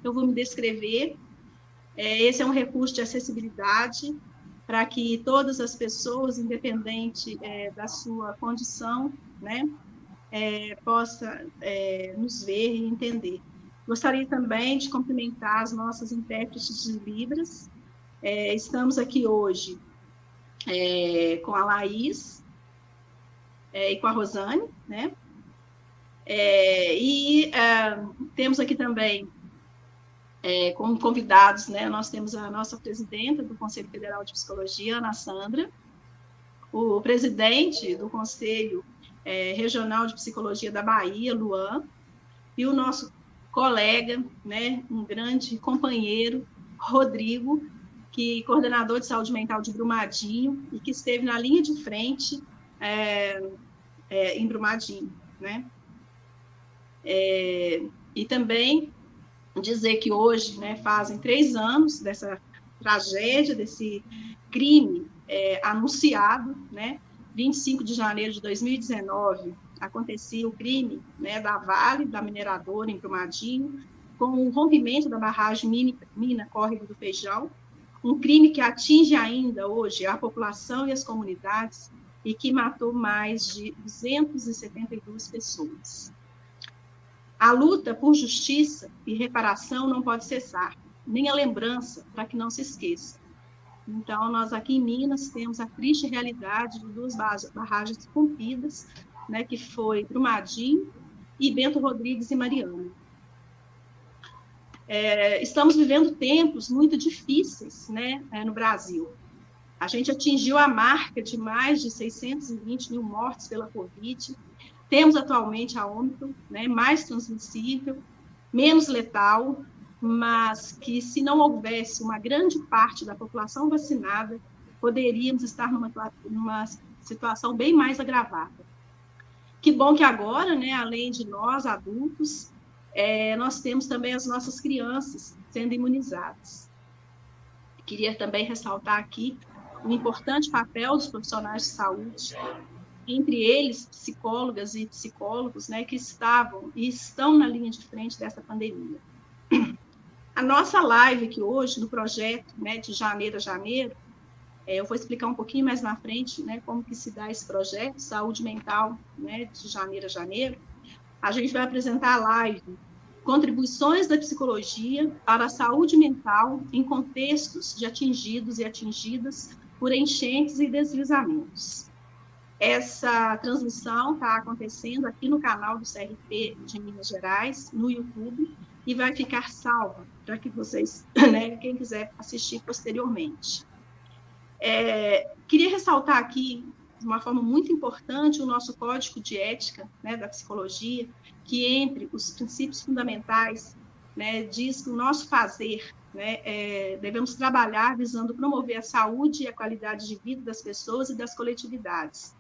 eu vou me descrever. Esse é um recurso de acessibilidade para que todas as pessoas, independente da sua condição, né, possa nos ver e entender. Gostaria também de cumprimentar as nossas intérpretes de Libras. Estamos aqui hoje com a Laís e com a Rosane, né? Temos aqui também como convidados, né? Nós temos a nossa presidenta do Conselho Federal de Psicologia, Ana Sandra, o presidente do Conselho Regional de Psicologia da Bahia, Luan, e o nosso colega, né, um grande companheiro, Rodrigo, que é coordenador de saúde mental de Brumadinho e que esteve na linha de frente em Brumadinho, né? E também dizer que hoje, né, fazem 3 anos dessa tragédia, desse crime anunciado, né? 25 de janeiro de 2019, acontecia o crime, né, da Vale, da mineradora em Brumadinho, com o rompimento da barragem Mina Córrego do Feijão, um crime que atinge ainda hoje a população e as comunidades e que matou mais de 272 pessoas. A luta por justiça e reparação não pode cessar, nem a lembrança, para que não se esqueça. Então, nós aqui em Minas temos a triste realidade de 2 barragens rompidas, né, que foi Brumadinho e Bento Rodrigues e Mariana. Estamos vivendo tempos muito difíceis, né, no Brasil. A gente atingiu a marca de mais de 620 mil mortes pela Covid. Temos atualmente a Ômicron, né, mais transmissível, menos letal, mas que se não houvesse uma grande parte da população vacinada, poderíamos estar numa situação bem mais agravada. Que bom que agora, né, além de nós, adultos, nós temos também as nossas crianças sendo imunizadas. Queria também ressaltar aqui o importante papel dos profissionais de saúde, entre eles psicólogas e psicólogos, né, que estavam e estão na linha de frente dessa pandemia. A nossa live aqui hoje, no projeto, né, de janeiro a janeiro, eu vou explicar um pouquinho mais na frente, né, como que se dá esse projeto, saúde mental, né, de janeiro a janeiro. A gente vai apresentar a live Contribuições da Psicologia para a Saúde Mental em Contextos de Atingidos e Atingidas por Enchentes e Deslizamentos. Essa transmissão está acontecendo aqui no canal do CRP de Minas Gerais, no YouTube, e vai ficar salva para que vocês, né, quem quiser assistir posteriormente. Queria ressaltar aqui, de uma forma muito importante, o nosso Código de Ética, né, da Psicologia, que entre os princípios fundamentais, né, diz que o nosso fazer, né, devemos trabalhar visando promover a saúde e a qualidade de vida das pessoas e das coletividades.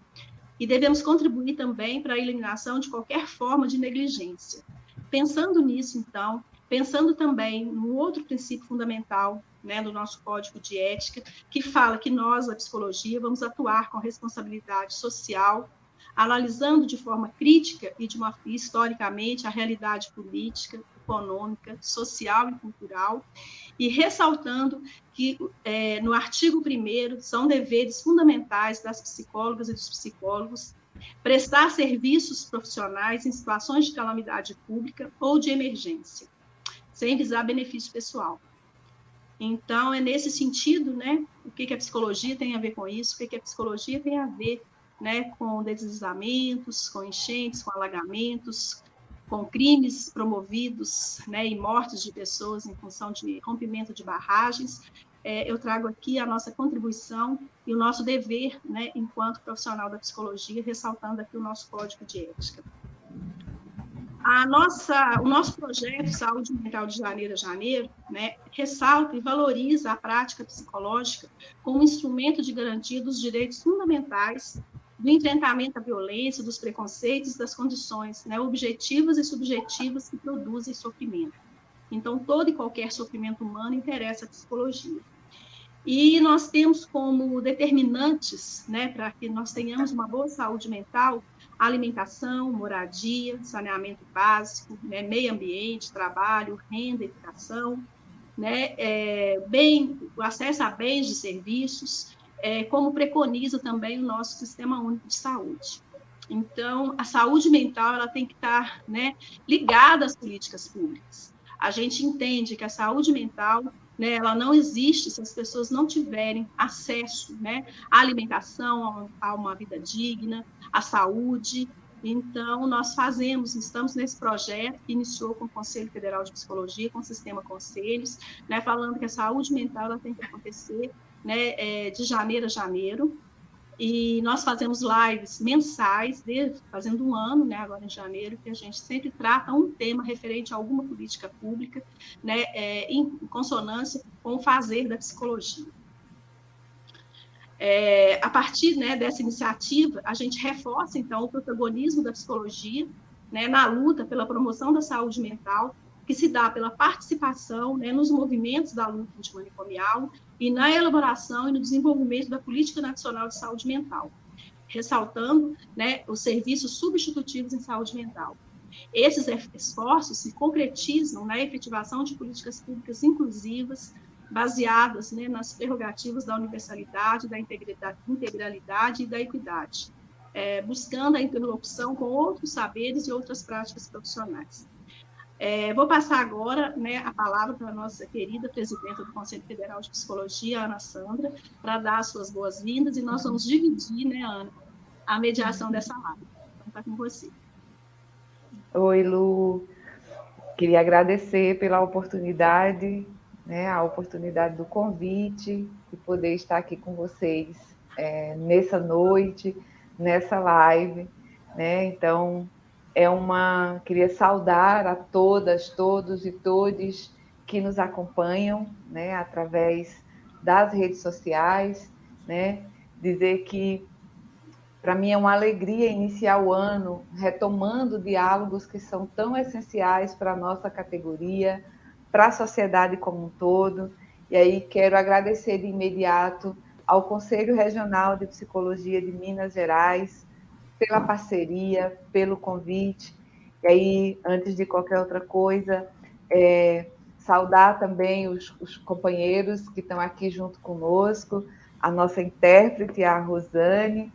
E devemos contribuir também para a eliminação de qualquer forma de negligência. Pensando nisso, então, pensando também no outro princípio fundamental, né, do nosso Código de Ética, que fala que nós, a psicologia, vamos atuar com responsabilidade social, analisando de forma crítica e historicamente a realidade política, econômica, social e cultural, e ressaltando que no artigo 1º são deveres fundamentais das psicólogas e dos psicólogos prestar serviços profissionais em situações de calamidade pública ou de emergência, sem visar benefício pessoal. Então, é nesse sentido, né, o que a psicologia tem a ver com isso, o que a psicologia tem a ver, né, com deslizamentos, com enchentes, com alagamentos, com crimes promovidos, né, e mortes de pessoas em função de rompimento de barragens. Eu trago aqui a nossa contribuição e o nosso dever, né, enquanto profissional da psicologia, ressaltando aqui o nosso Código de Ética. O nosso projeto Saúde Mental de Janeiro a Janeiro, né, ressalta e valoriza a prática psicológica como instrumento de garantia dos direitos fundamentais, do enfrentamento à violência, dos preconceitos, das condições, né, objetivas e subjetivas que produzem sofrimento. Então, todo e qualquer sofrimento humano interessa a psicologia. E nós temos como determinantes, né, para que nós tenhamos uma boa saúde mental, alimentação, moradia, saneamento básico, né, meio ambiente, trabalho, renda, educação, né, o acesso a bens e serviços, como preconiza também o nosso Sistema Único de Saúde. Então, a saúde mental ela tem que estar, né, ligada às políticas públicas. A gente entende que a saúde mental, né, ela não existe se as pessoas não tiverem acesso, né, à alimentação, a uma vida digna, à saúde. Então, nós estamos nesse projeto que iniciou com o Conselho Federal de Psicologia, com o Sistema Conselhos, né, falando que a saúde mental ela tem que acontecer, né, de janeiro a janeiro, e nós fazemos lives mensais, fazendo um ano, né, agora em janeiro, que a gente sempre trata um tema referente a alguma política pública, né, em consonância com o fazer da psicologia. A partir, né, dessa iniciativa, a gente reforça, então, o protagonismo da psicologia, né, na luta pela promoção da saúde mental, que se dá pela participação, né, nos movimentos da luta antimanicomial e na elaboração e no desenvolvimento da Política Nacional de Saúde Mental, ressaltando, né, os serviços substitutivos em saúde mental. Esses esforços se concretizam na efetivação de políticas públicas inclusivas, baseadas, né, nas prerrogativas da universalidade, da integralidade e da equidade, buscando a interlocução com outros saberes e outras práticas profissionais. Vou passar agora, né, a palavra para a nossa querida presidenta do Conselho Federal de Psicologia, Ana Sandra, para dar as suas boas-vindas, e nós vamos dividir, né, Ana, a mediação dessa live. Então, está com você. Oi, Lu. Queria agradecer pela oportunidade, né, a oportunidade do convite, de poder estar aqui com vocês nessa noite, nessa live, né? Então, queria saudar a todas, todos e todes que nos acompanham, né, através das redes sociais, né? Dizer que para mim é uma alegria iniciar o ano retomando diálogos que são tão essenciais para a nossa categoria, para a sociedade como um todo. E aí quero agradecer de imediato ao Conselho Regional de Psicologia de Minas Gerais pela parceria, pelo convite. E aí, antes de qualquer outra coisa, saudar também os companheiros que estão aqui junto conosco, a nossa intérprete, a Rosane,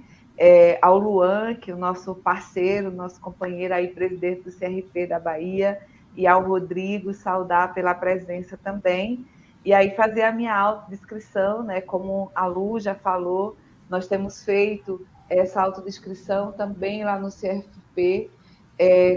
ao Luan, que é o nosso parceiro, nosso companheiro aí, presidente do CRP da Bahia, e ao Rodrigo, saudar pela presença também. E aí fazer a minha autodescrição, né? Como a Lu já falou, nós temos feito essa autodescrição também lá no CFP,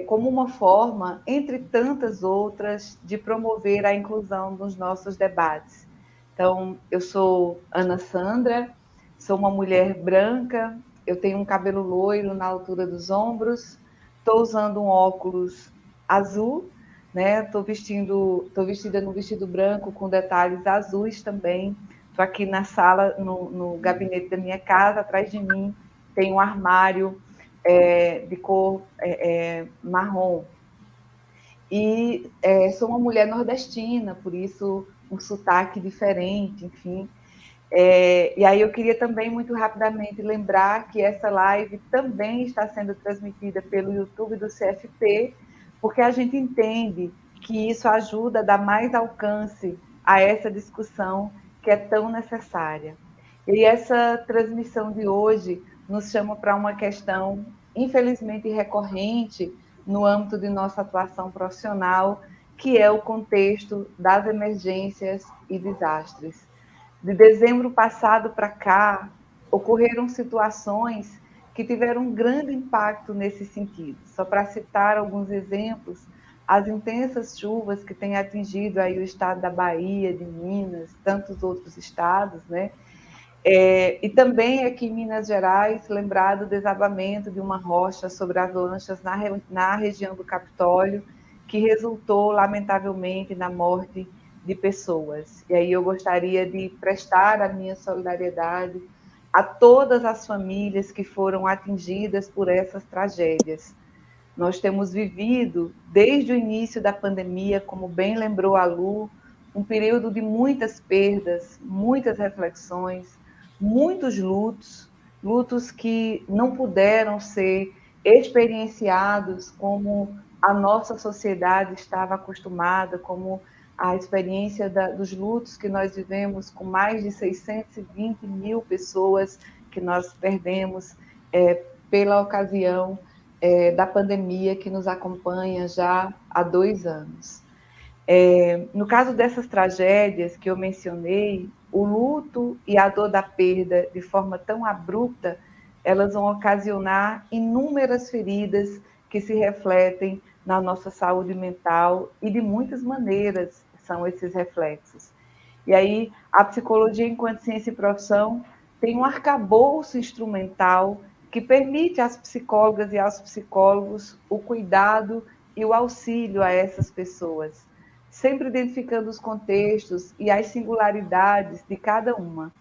como uma forma, entre tantas outras, de promover a inclusão nos nossos debates. Então, eu sou Ana Sandra, sou uma mulher branca, eu tenho um cabelo loiro na altura dos ombros, estou usando um óculos azul, né? Estou vestida num vestido branco com detalhes azuis também. Estou aqui na sala, no gabinete da minha casa, atrás de mim tem um armário de cor marrom. E sou uma mulher nordestina, por isso um sotaque diferente, enfim. E aí eu queria também, muito rapidamente, lembrar que essa live também está sendo transmitida pelo YouTube do CFP, porque a gente entende que isso ajuda a dar mais alcance a essa discussão que é tão necessária. E essa transmissão de hoje nos chama para uma questão, infelizmente, recorrente no âmbito de nossa atuação profissional, que é o contexto das emergências e desastres. De dezembro passado para cá, ocorreram situações que tiveram um grande impacto nesse sentido. Só para citar alguns exemplos, as intensas chuvas que têm atingido aí o estado da Bahia, de Minas, tantos outros estados, né? E também aqui em Minas Gerais, lembrar do desabamento de uma rocha sobre as lanchas na região do Capitólio, que resultou, lamentavelmente, na morte de pessoas. E aí eu gostaria de prestar a minha solidariedade a todas as famílias que foram atingidas por essas tragédias. Nós temos vivido, desde o início da pandemia, como bem lembrou a Lu, um período de muitas perdas, muitas reflexões, muitos lutos, lutos que não puderam ser experienciados como a nossa sociedade estava acostumada, como a experiência dos lutos que nós vivemos com mais de 620 mil pessoas que nós perdemos pela ocasião da pandemia que nos acompanha já há 2 anos. No caso dessas tragédias que eu mencionei, o luto e a dor da perda, de forma tão abrupta, elas vão ocasionar inúmeras feridas que se refletem na nossa saúde mental e de muitas maneiras são esses reflexos. E aí, a psicologia, enquanto ciência e profissão, tem um arcabouço instrumental que permite às psicólogas e aos psicólogos o cuidado e o auxílio a essas pessoas, sempre identificando os contextos e as singularidades de cada uma.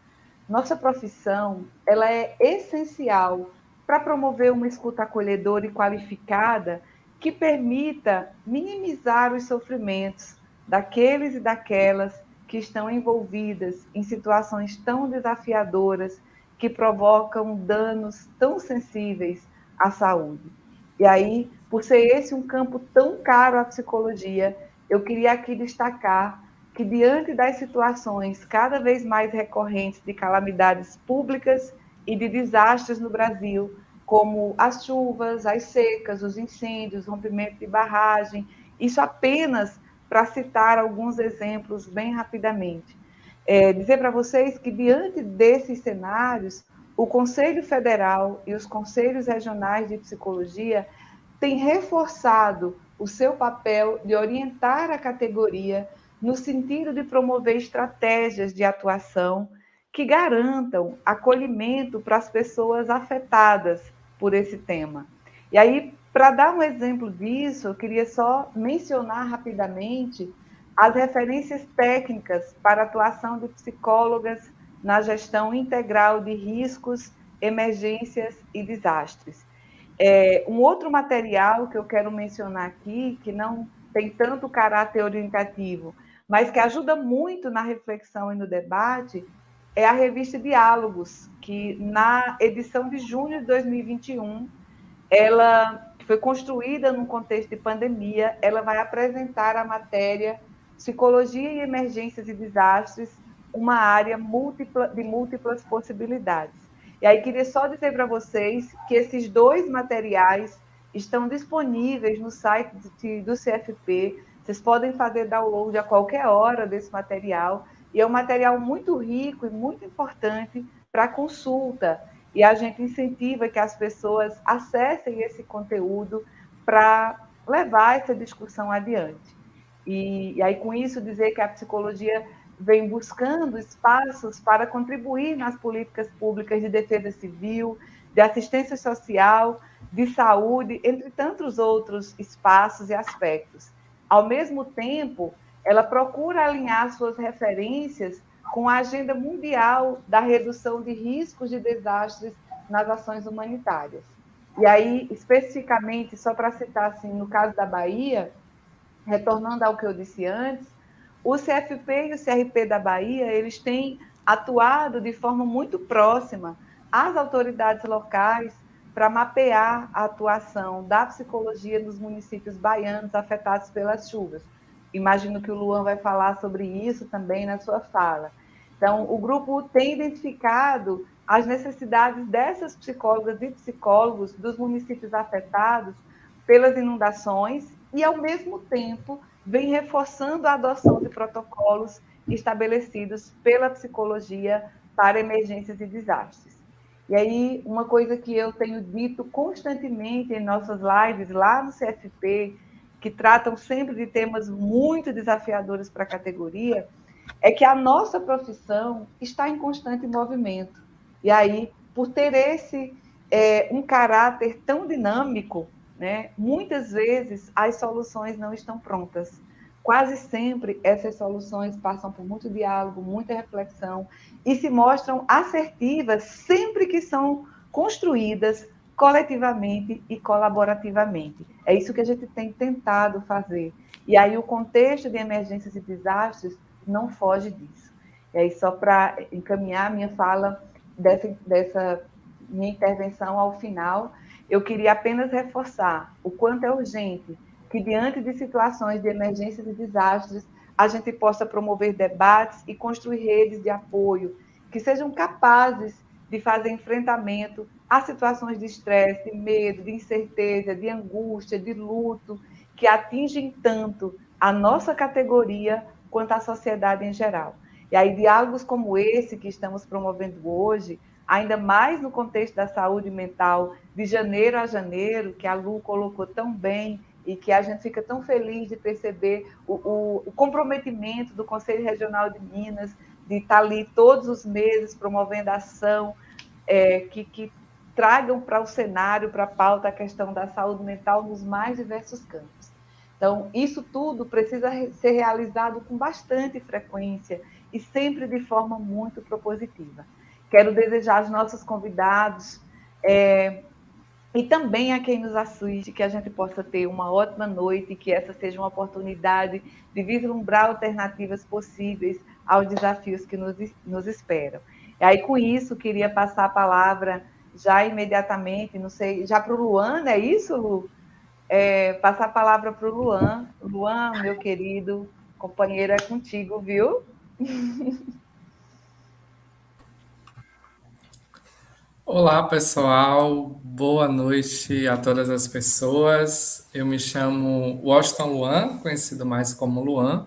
Nossa profissão, ela é essencial para promover uma escuta acolhedora e qualificada que permita minimizar os sofrimentos daqueles e daquelas que estão envolvidas em situações tão desafiadoras que provocam danos tão sensíveis à saúde. E aí, por ser esse um campo tão caro à psicologia, eu queria aqui destacar que, diante das situações cada vez mais recorrentes de calamidades públicas e de desastres no Brasil, como as chuvas, as secas, os incêndios, rompimento de barragem, isso apenas para citar alguns exemplos bem rapidamente. Dizer para vocês que, diante desses cenários, o Conselho Federal e os conselhos regionais de psicologia têm reforçado o seu papel de orientar a categoria no sentido de promover estratégias de atuação que garantam acolhimento para as pessoas afetadas por esse tema. E aí, para dar um exemplo disso, eu queria só mencionar rapidamente as referências técnicas para a atuação de psicólogas na gestão integral de riscos, emergências e desastres. Um outro material que eu quero mencionar aqui, que não tem tanto caráter orientativo, mas que ajuda muito na reflexão e no debate, é a revista Diálogos, que na edição de junho de 2021, ela foi construída num contexto de pandemia, ela vai apresentar a matéria Psicologia e Emergências e Desastres, uma área de múltiplas possibilidades. E aí queria só dizer para vocês que esses 2 materiais estão disponíveis no site do CFP, vocês podem fazer download a qualquer hora desse material, e é um material muito rico e muito importante para consulta, e a gente incentiva que as pessoas acessem esse conteúdo para levar essa discussão adiante. E aí, com isso, dizer que a psicologia vem buscando espaços para contribuir nas políticas públicas de defesa civil, de assistência social, de saúde, entre tantos outros espaços e aspectos. Ao mesmo tempo, ela procura alinhar suas referências com a agenda mundial da redução de riscos de desastres nas ações humanitárias. E aí, especificamente, só para citar assim, no caso da Bahia, retornando ao que eu disse antes, o CFP e o CRP da Bahia, eles têm atuado de forma muito próxima às autoridades locais para mapear a atuação da psicologia nos municípios baianos afetados pelas chuvas. Imagino que o Luan vai falar sobre isso também na sua fala. Então, o grupo tem identificado as necessidades dessas psicólogas e psicólogos dos municípios afetados pelas inundações e, ao mesmo tempo, vem reforçando a adoção de protocolos estabelecidos pela psicologia para emergências e desastres. E aí, uma coisa que eu tenho dito constantemente em nossas lives lá no CFP, que tratam sempre de temas muito desafiadores para a categoria, é que a nossa profissão está em constante movimento. E aí, por ter um caráter tão dinâmico, né, muitas vezes as soluções não estão prontas. Quase sempre essas soluções passam por muito diálogo, muita reflexão e se mostram assertivas sempre que são construídas coletivamente e colaborativamente. É isso que a gente tem tentado fazer. E aí o contexto de emergências e desastres não foge disso. E aí, só para encaminhar a minha fala dessa minha intervenção ao final, eu queria apenas reforçar o quanto é urgente que, diante de situações de emergências e desastres, a gente possa promover debates e construir redes de apoio que sejam capazes de fazer enfrentamento a situações de estresse, de medo, de incerteza, de angústia, de luto, que atingem tanto a nossa categoria quanto a sociedade em geral. E aí, diálogos como esse que estamos promovendo hoje, ainda mais no contexto da saúde mental, de janeiro a janeiro, que a Lu colocou tão bem e que a gente fica tão feliz de perceber o comprometimento do Conselho Regional de Minas, de estar ali todos os meses promovendo ação que tragam para o cenário, para a pauta, a questão da saúde mental nos mais diversos campos. Então, isso tudo precisa ser realizado com bastante frequência e sempre de forma muito propositiva. Quero desejar aos nossos convidados e também a quem nos assiste que a gente possa ter uma ótima noite e que essa seja uma oportunidade de vislumbrar alternativas possíveis aos desafios que nos esperam. E aí, com isso, queria passar a palavra já imediatamente, não sei, já para o Luan, é isso, Lu? Passar a palavra para o Luan. Luan, meu querido companheiro, é contigo, viu? Olá, pessoal. Boa noite a todas as pessoas. Eu me chamo Washington Luan, conhecido mais como Luan.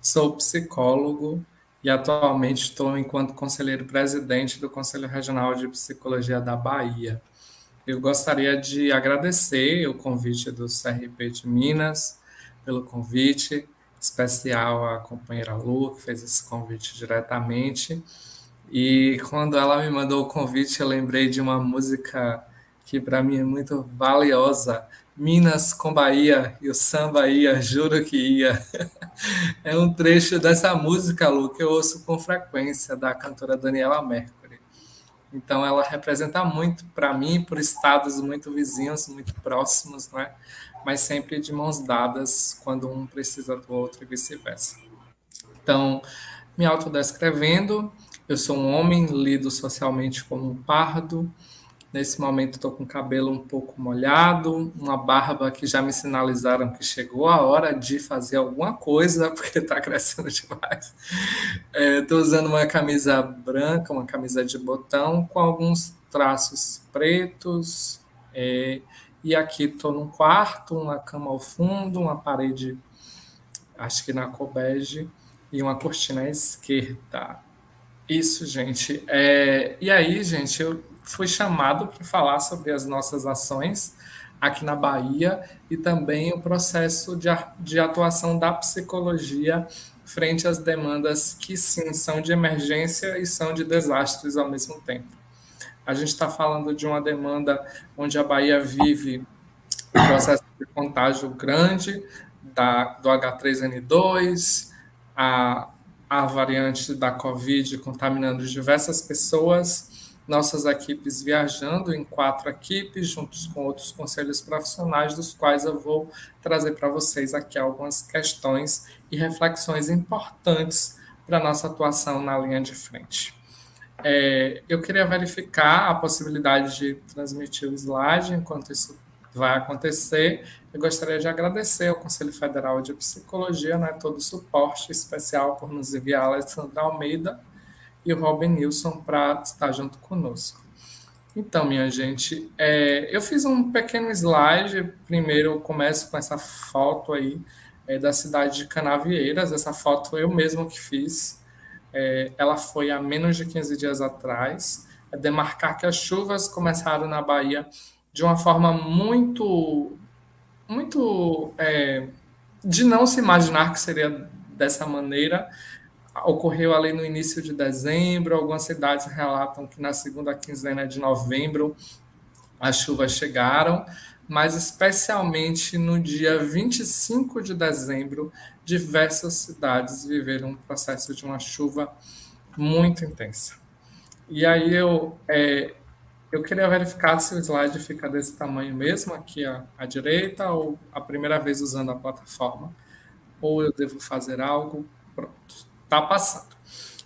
Sou psicólogo e atualmente estou enquanto conselheiro presidente do Conselho Regional de Psicologia da Bahia. Eu gostaria de agradecer o convite do CRP de Minas, pelo convite especial à companheira Lu, que fez esse convite diretamente. E quando ela me mandou o convite, eu lembrei de uma música que para mim é muito valiosa, Minas com Bahia, e o samba ia, juro que ia. É um trecho dessa música, Lu, que eu ouço com frequência, da cantora Daniela Mercury. Então, ela representa muito para mim, por estados muito vizinhos, muito próximos, não é? Mas sempre de mãos dadas, quando um precisa do outro e vice-versa. Então, me autodescrevendo, eu sou um homem lido socialmente como um pardo. Nesse momento estou com o cabelo um pouco molhado, uma barba que já me sinalizaram que chegou a hora de fazer alguma coisa, porque está crescendo demais. Estou usando uma camisa branca, uma camisa de botão, com alguns traços pretos. E aqui estou num quarto, uma cama ao fundo, uma parede, acho que na cor bege, e uma cortina à esquerda. Isso, gente. E aí, gente, eu fui chamado para falar sobre as nossas ações aqui na Bahia e também o processo de atuação da psicologia frente às demandas que, sim, são de emergência e são de desastres ao mesmo tempo. A gente está falando de uma demanda onde a Bahia vive um processo de contágio grande do H3N2, a variante da Covid contaminando diversas pessoas, nossas equipes viajando em 4 equipes, juntos com outros conselhos profissionais, dos quais eu vou trazer para vocês aqui algumas questões e reflexões importantes para a nossa atuação na linha de frente. Eu queria verificar a possibilidade de transmitir o slide enquanto isso vai acontecer. Eu gostaria de agradecer ao Conselho Federal de Psicologia, né, todo o suporte especial por nos enviar a Alessandra Almeida e o Robin Nilson para estar junto conosco. Então, minha gente, eu fiz um pequeno slide. Primeiro eu começo com essa foto aí da cidade de Canavieiras. Essa foto eu mesmo que fiz. Ela foi há menos de 15 dias atrás. Demarcar que as chuvas começaram na Bahia de uma forma muito de não se imaginar que seria dessa maneira. Ocorreu ali no início de dezembro, algumas cidades relatam que na segunda quinzena de novembro as chuvas chegaram, mas especialmente no dia 25 de dezembro, diversas cidades viveram um processo de uma chuva muito intensa. E aí eu queria verificar se o slide fica desse tamanho mesmo, aqui à direita, ou a primeira vez usando a plataforma, ou eu devo fazer algo. Pronto. está passando.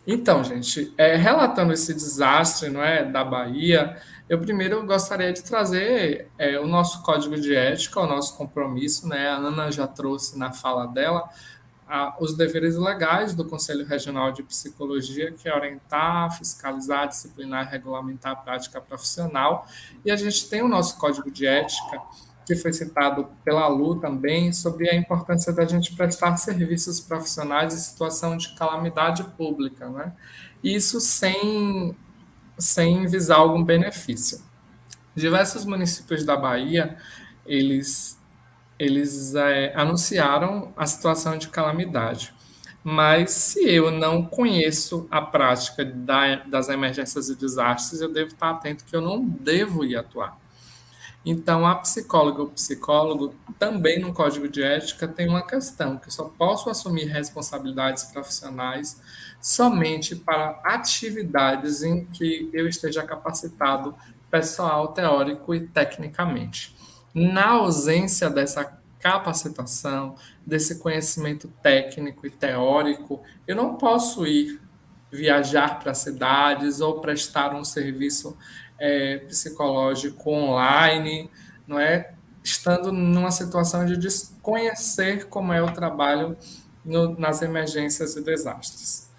Então, gente, relatando esse desastre, não é, da Bahia, eu primeiro gostaria de trazer o nosso código de ética, o nosso compromisso, né? A Ana já trouxe na fala dela os deveres legais do Conselho Regional de Psicologia, que é orientar, fiscalizar, disciplinar e regulamentar a prática profissional. E a gente tem o nosso código de ética, que foi citado pela Lu também, sobre a importância da gente prestar serviços profissionais em situação de calamidade pública, né? Isso sem visar algum benefício. Diversos municípios da Bahia, eles anunciaram a situação de calamidade. Mas se eu não conheço a prática das emergências e desastres, eu devo estar atento que eu não devo ir atuar. Então, a psicóloga ou psicólogo, também no Código de Ética, tem uma questão, que eu só posso assumir responsabilidades profissionais somente para atividades em que eu esteja capacitado pessoal, teórico e tecnicamente. Na ausência dessa capacitação, desse conhecimento técnico e teórico, eu não posso ir viajar para cidades ou prestar um serviço psicológico online, não é? Estando numa situação de desconhecer como é o trabalho nas emergências e desastres.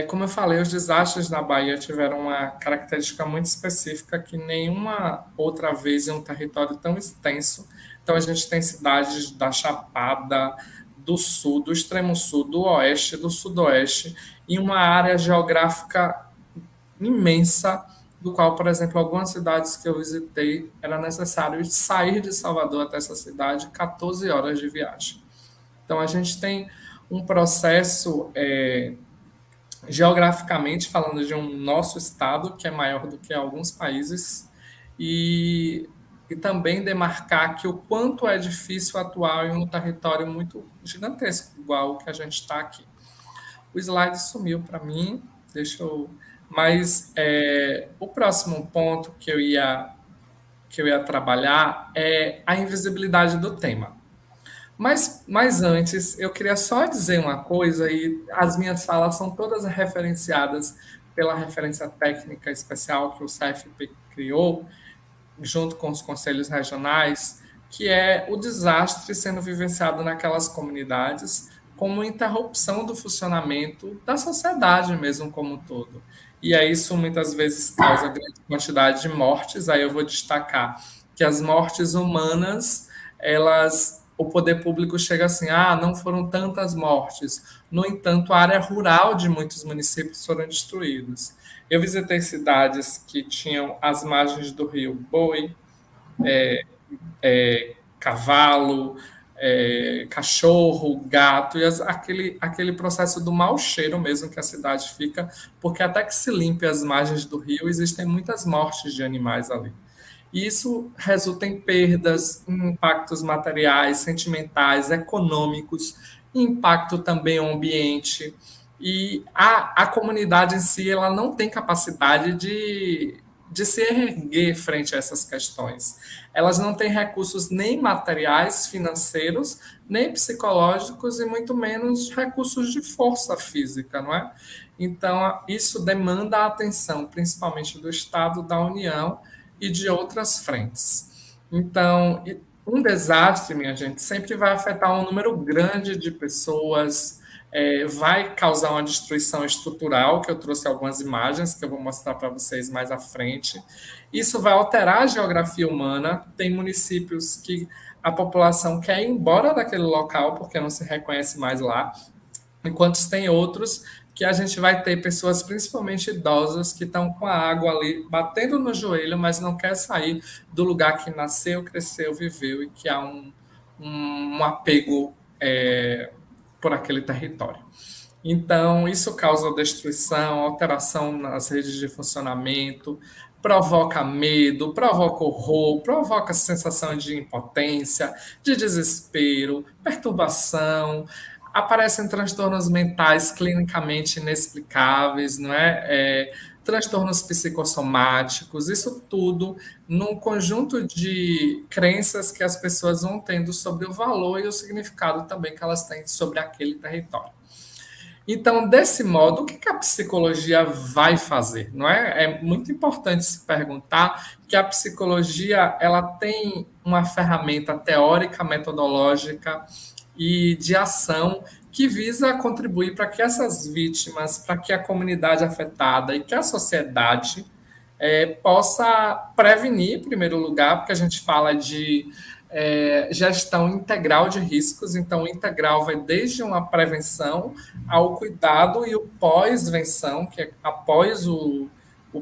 Como eu falei, os desastres na Bahia tiveram uma característica muito específica que nenhuma outra vez em um território tão extenso. Então, a gente tem cidades da Chapada, do Sul, do Extremo Sul, do Oeste, do Sudoeste, em uma área geográfica imensa, do qual, por exemplo, algumas cidades que eu visitei, era necessário sair de Salvador até essa cidade 14 horas de viagem. Então, a gente tem um processo, geograficamente falando, de um nosso estado, que é maior do que alguns países, e também demarcar que o quanto é difícil atuar em um território muito gigantesco, igual o que a gente está aqui. O slide sumiu para mim, deixa eu... Mas o próximo ponto que eu ia trabalhar é a invisibilidade do tema. Mas antes, eu queria só dizer uma coisa, e as minhas falas são todas referenciadas pela referência técnica especial que o CFP criou, junto com os conselhos regionais, que é o desastre sendo vivenciado naquelas comunidades como interrupção do funcionamento da sociedade mesmo como um todo. E aí isso muitas vezes causa grande quantidade de mortes. Aí eu vou destacar que as mortes humanas, o poder público chega assim, não foram tantas mortes. No entanto, a área rural de muitos municípios foram destruídas. Eu visitei cidades que tinham as margens do rio boi, cavalo, cachorro, gato, e aquele processo do mau cheiro mesmo que a cidade fica, porque até que se limpe as margens do rio, existem muitas mortes de animais ali. E isso resulta em perdas, em impactos materiais, sentimentais, econômicos, impacto também ao ambiente. E a comunidade em si, ela não tem capacidade de se erguer frente a essas questões. Elas não têm recursos nem materiais, financeiros, nem psicológicos e muito menos recursos de força física, não é? Então, isso demanda a atenção, principalmente do Estado, da União e de outras frentes. Então, um desastre, minha gente, sempre vai afetar um número grande de pessoas, vai causar uma destruição estrutural, que eu trouxe algumas imagens que eu vou mostrar para vocês mais à frente. Isso vai alterar a geografia humana. Tem municípios que a população quer ir embora daquele local porque não se reconhece mais lá, enquanto tem outros que a gente vai ter pessoas, principalmente idosas, que estão com a água ali batendo no joelho, mas não quer sair do lugar que nasceu, cresceu, viveu e que há um apego por aquele território. Então, isso causa destruição, alteração nas redes de funcionamento, provoca medo, provoca horror, provoca sensação de impotência, de desespero, perturbação, aparecem transtornos mentais clinicamente inexplicáveis, não é? Transtornos psicossomáticos, isso tudo num conjunto de crenças que as pessoas vão tendo sobre o valor e o significado também que elas têm sobre aquele território. Então, desse modo, o que a psicologia vai fazer? Não é? É muito importante se perguntar que a psicologia ela tem uma ferramenta teórica, metodológica e de ação que visa contribuir para que essas vítimas, para que a comunidade afetada e que a sociedade possa prevenir, em primeiro lugar, porque a gente fala de gestão integral de riscos, então o integral vai desde uma prevenção ao cuidado e o pós-venção, que é após o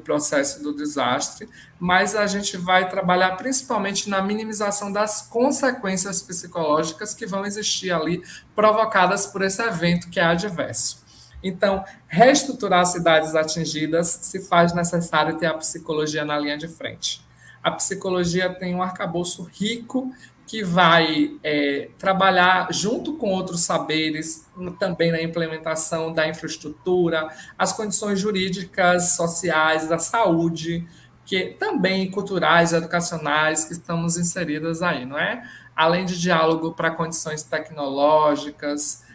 processo do desastre, mas a gente vai trabalhar principalmente na minimização das consequências psicológicas que vão existir ali, provocadas por esse evento que é adverso. Então, reestruturar as cidades atingidas se faz necessário ter a psicologia na linha de frente. A psicologia tem um arcabouço rico que vai trabalhar junto com outros saberes, também na implementação da infraestrutura, as condições jurídicas, sociais, da saúde, que também culturais, educacionais, que estamos inseridas aí, não é? Além de diálogo para condições tecnológicas,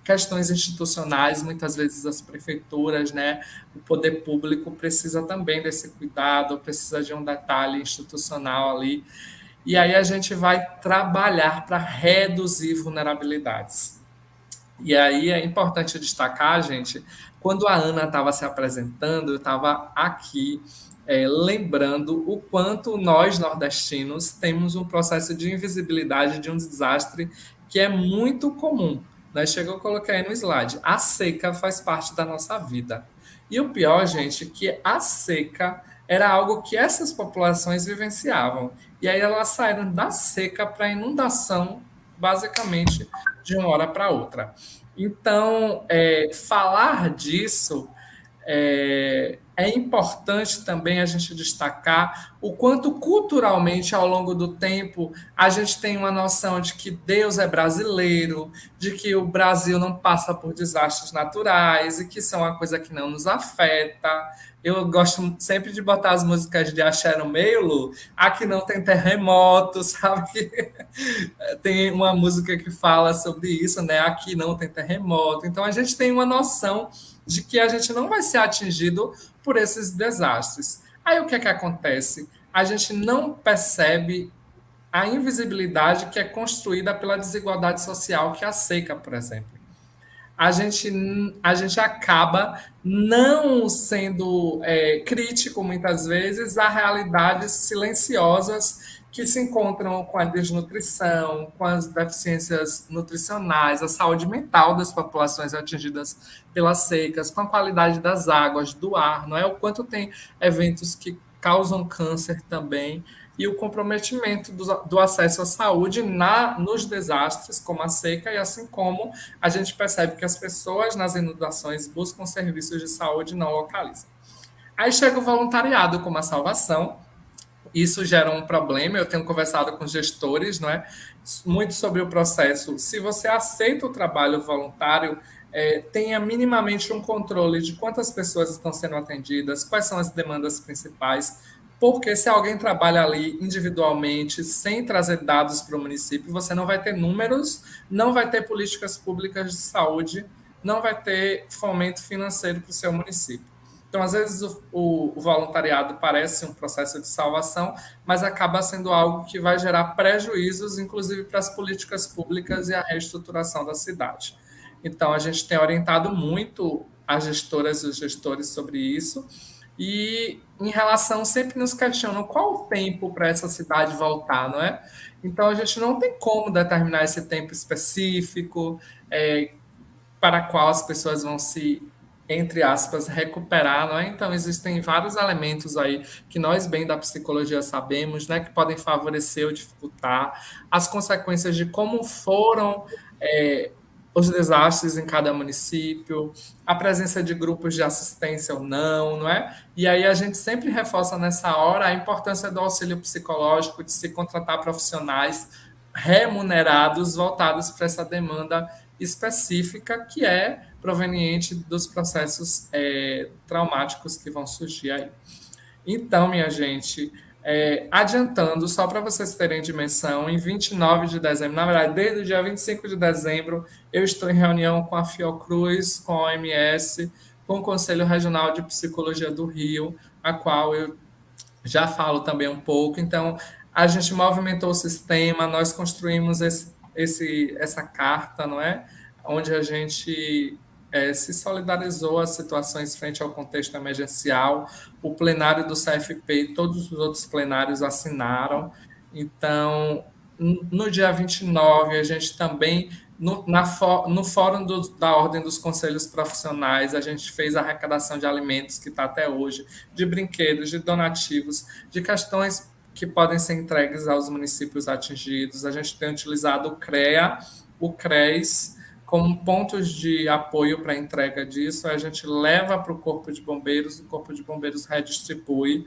questões institucionais, muitas vezes as prefeituras, né, o poder público precisa também desse cuidado, precisa de um detalhe institucional ali. E aí a gente vai trabalhar para reduzir vulnerabilidades. E aí é importante destacar, gente, quando a Ana estava se apresentando, eu estava aqui lembrando o quanto nós, nordestinos, temos um processo de invisibilidade de um desastre que é muito comum. Né? Chegou, eu coloquei aí no slide. A seca faz parte da nossa vida. E o pior, gente, é que a seca era algo que essas populações vivenciavam. E aí elas saíram da seca para a inundação, basicamente, de uma hora para outra. Então, falar disso é importante também a gente destacar o quanto culturalmente, ao longo do tempo, a gente tem uma noção de que Deus é brasileiro, de que o Brasil não passa por desastres naturais e que isso é uma coisa que não nos afeta. Eu gosto sempre de botar as músicas de axé no meio, Lu. Aqui não tem terremoto, sabe? Tem uma música que fala sobre isso, né? Aqui não tem terremoto. Então a gente tem uma noção de que a gente não vai ser atingido por esses desastres. Aí o que é que acontece? A gente não percebe a invisibilidade que é construída pela desigualdade social, que é a seca, por exemplo. A gente acaba não sendo crítico, muitas vezes, a realidades silenciosas que se encontram com a desnutrição, com as deficiências nutricionais, a saúde mental das populações atingidas pelas secas, com a qualidade das águas, do ar, não é? O quanto tem eventos que causam câncer também, e o comprometimento do acesso à saúde nos desastres, como a seca, e assim como a gente percebe que as pessoas nas inundações buscam serviços de saúde e não localizam. Aí chega o voluntariado como a salvação. Isso gera um problema. Eu tenho conversado com gestores, não é? Muito sobre o processo. Se você aceita o trabalho voluntário, tenha minimamente um controle de quantas pessoas estão sendo atendidas, quais são as demandas principais, porque se alguém trabalha ali individualmente, sem trazer dados para o município, você não vai ter números, não vai ter políticas públicas de saúde, não vai ter fomento financeiro para o seu município. Então, às vezes, o voluntariado parece um processo de salvação, mas acaba sendo algo que vai gerar prejuízos, inclusive para as políticas públicas e a reestruturação da cidade. Então, a gente tem orientado muito as gestoras e os gestores sobre isso, e em relação, sempre nos questionam qual o tempo para essa cidade voltar, não é? Então, a gente não tem como determinar esse tempo específico para qual as pessoas vão se, entre aspas, recuperar, não é? Então, existem vários elementos aí que nós, bem da psicologia, sabemos, né, que podem favorecer ou dificultar as consequências de como foram os desastres em cada município, a presença de grupos de assistência ou não, não é? E aí a gente sempre reforça nessa hora a importância do auxílio psicológico, de se contratar profissionais remunerados voltados para essa demanda específica que é proveniente dos processos traumáticos que vão surgir aí. Então, minha gente, Adiantando, só para vocês terem dimensão, em 29 de dezembro, na verdade, desde o dia 25 de dezembro, eu estou em reunião com a Fiocruz, com a OMS, com o Conselho Regional de Psicologia do Rio, a qual eu já falo também um pouco. Então, a gente movimentou o sistema, nós construímos essa carta, não é? Onde a gente se solidarizou as situações frente ao contexto emergencial. O plenário do CFP e todos os outros plenários assinaram. Então, no dia 29, a gente também, no Fórum da Ordem dos Conselhos Profissionais, a gente fez a arrecadação de alimentos, que está até hoje, de brinquedos, de donativos, de questões que podem ser entregues aos municípios atingidos. A gente tem utilizado o CREA, o CRES, como pontos de apoio para a entrega disso. A gente leva para o Corpo de Bombeiros, o Corpo de Bombeiros redistribui.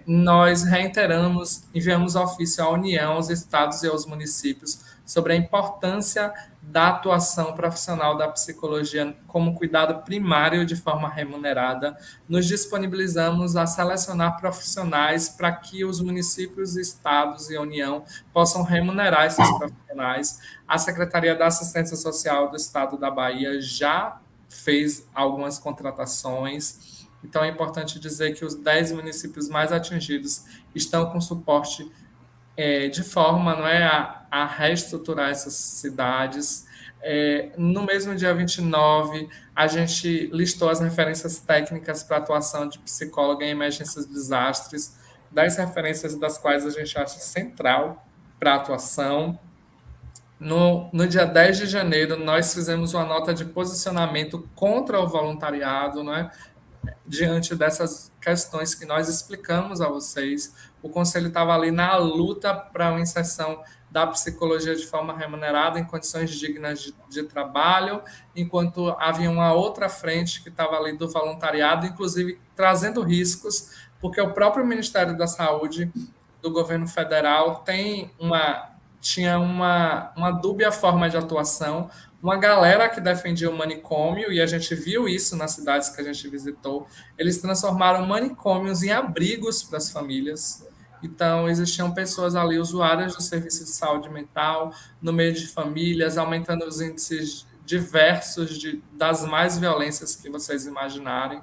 Nós reiteramos, enviamos ofício à União, aos estados e aos municípios sobre a importância da atuação profissional da psicologia como cuidado primário de forma remunerada. Nos disponibilizamos a selecionar profissionais para que os municípios, estados e a União possam remunerar esses profissionais. A Secretaria da Assistência Social do Estado da Bahia já fez algumas contratações. Então, é importante dizer que os 10 municípios mais atingidos estão com suporte de forma, não é, a reestruturar essas cidades. No mesmo dia 29, a gente listou as referências técnicas para atuação de psicóloga em emergências e desastres, 10 referências das quais a gente acha central para a atuação. No dia 10 de janeiro, nós fizemos uma nota de posicionamento contra o voluntariado, não é? Diante dessas questões que nós explicamos a vocês. O Conselho estava ali na luta para uma inserção da psicologia de forma remunerada, em condições dignas de trabalho, enquanto havia uma outra frente que estava ali do voluntariado, inclusive trazendo riscos, porque o próprio Ministério da Saúde do governo federal tinha uma dúbia forma de atuação, uma galera que defendia o manicômio, e a gente viu isso nas cidades que a gente visitou. Eles transformaram manicômios em abrigos para as famílias. Então, existiam pessoas ali, usuárias do serviço de saúde mental, no meio de famílias, aumentando os índices diversos das mais violências que vocês imaginarem.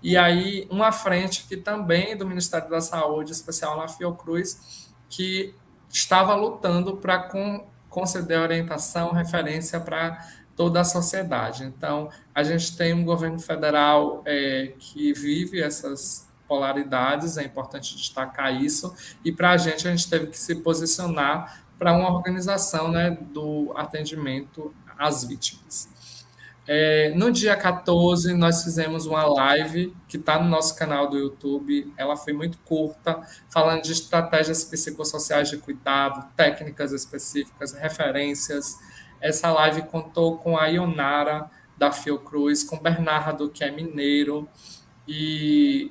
E aí, uma frente que também do Ministério da Saúde, especial na Fiocruz, que estava lutando para conceder orientação, referência para toda a sociedade. Então, a gente tem um governo federal que vive essas polaridades, é importante destacar isso, e para a gente teve que se posicionar para uma organização, né, do atendimento às vítimas. No dia 14, nós fizemos uma live que está no nosso canal do YouTube. Ela foi muito curta, falando de estratégias psicossociais de cuidado, técnicas específicas, referências. Essa live contou com a Ionara, da Fiocruz, com o Bernardo, que é mineiro, e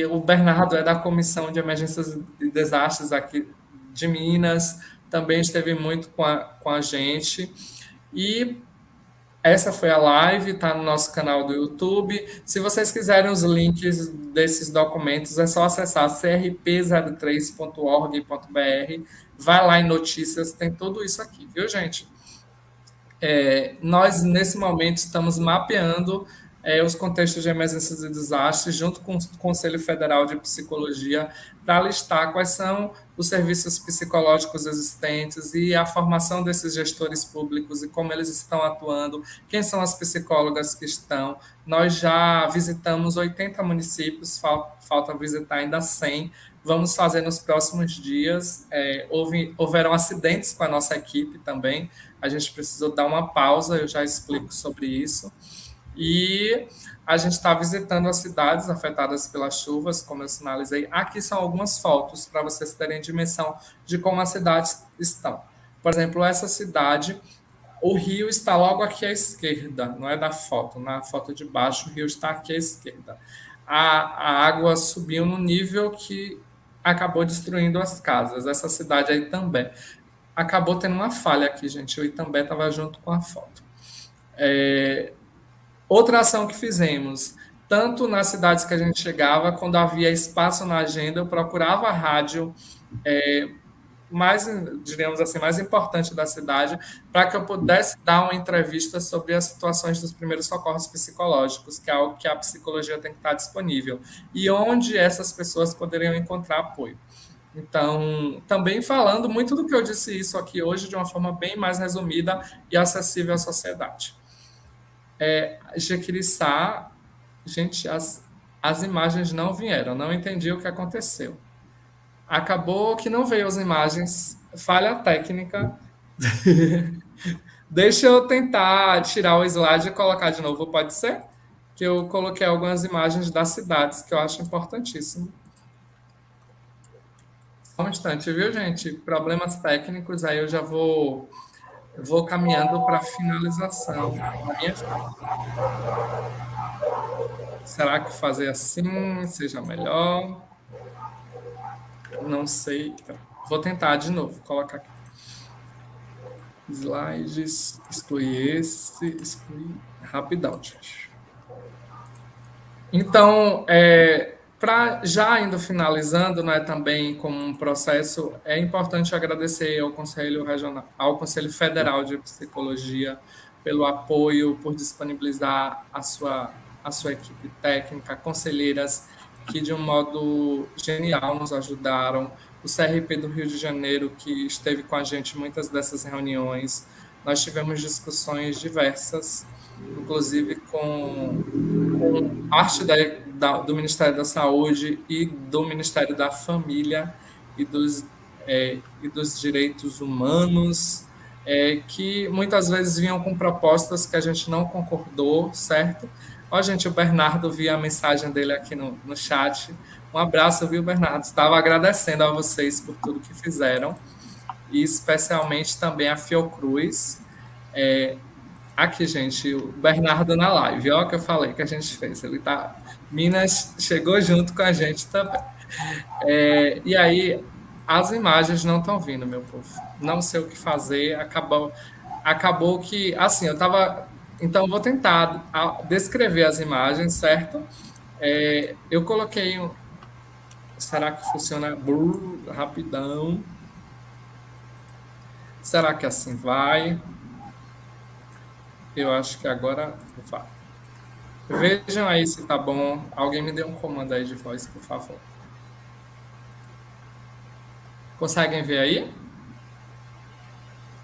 o Bernardo é da Comissão de Emergências e Desastres aqui de Minas, também esteve muito com a gente. E essa foi a live, está no nosso canal do YouTube. Se vocês quiserem os links desses documentos, é só acessar crp03.org.br, vai lá em notícias, tem tudo isso aqui, viu, gente? Nós, nesse momento, estamos mapeando os contextos de emergências e desastres, junto com o Conselho Federal de Psicologia, para listar quais são os serviços psicológicos existentes e a formação desses gestores públicos e como eles estão atuando, quem são as psicólogas que estão. Nós já visitamos 80 municípios, falta visitar ainda 100. Vamos fazer nos próximos dias. Houveram acidentes com a nossa equipe também, a gente precisou dar uma pausa, eu já explico sobre isso. E a gente está visitando as cidades afetadas pelas chuvas, como eu sinalizei. Aqui são algumas fotos para vocês terem dimensão de como as cidades estão. Por exemplo, essa cidade, o rio está logo aqui à esquerda, não é da foto, na foto de baixo o rio está aqui à esquerda. A água subiu no nível que acabou destruindo as casas. Essa cidade aí também. Acabou tendo uma falha aqui, gente. O Itambé estava junto com a foto. Outra ação que fizemos, tanto nas cidades que a gente chegava, quando havia espaço na agenda, eu procurava a rádio mais, digamos assim, mais importante da cidade, para que eu pudesse dar uma entrevista sobre as situações dos primeiros socorros psicológicos, que é algo que a psicologia tem que estar disponível, e onde essas pessoas poderiam encontrar apoio. Então, também falando muito do que eu disse isso aqui hoje, de uma forma bem mais resumida e acessível à sociedade. Jequiriçá, gente, as imagens não vieram, não entendi o que aconteceu. Acabou que não veio as imagens, falha técnica. Deixa eu tentar tirar o slide e colocar de novo, pode ser? Que eu coloquei algumas imagens das cidades, que eu acho importantíssimo. Só um instante, viu, gente? Problemas técnicos, aí eu já vou caminhando para a finalização da minha fala. Será que fazer assim seja melhor? Não sei. Vou tentar de novo, colocar aqui. Slides, excluir esse, excluir rapidão, gente. Então, para já indo finalizando, né, também como um processo, é importante agradecer ao Conselho Regional, ao Conselho Federal de Psicologia pelo apoio, por disponibilizar a sua equipe técnica, conselheiras que de um modo genial nos ajudaram, o CRP do Rio de Janeiro que esteve com a gente em muitas dessas reuniões. Nós tivemos discussões diversas, inclusive com parte do Ministério da Saúde e do Ministério da Família e dos Direitos Humanos, que muitas vezes vinham com propostas que a gente não concordou, certo? Ó, gente, o Bernardo viu a mensagem dele aqui no chat. Um abraço, viu, Bernardo? Estava agradecendo a vocês por tudo que fizeram, e especialmente também a Fiocruz. Aqui, gente, o Bernardo na live, ó, que eu falei que a gente fez. Ele tá. Minas chegou junto com a gente também. E aí, as imagens não estão vindo, meu povo. Não sei o que fazer. Acabou que. Assim, eu tava. Então, eu vou tentar descrever as imagens, certo? Eu coloquei. Será que funciona? Rapidão. Será que assim vai? Eu acho que agora vai. Vejam aí se tá bom. Alguém me dê um comando aí de voz, por favor. Conseguem ver aí?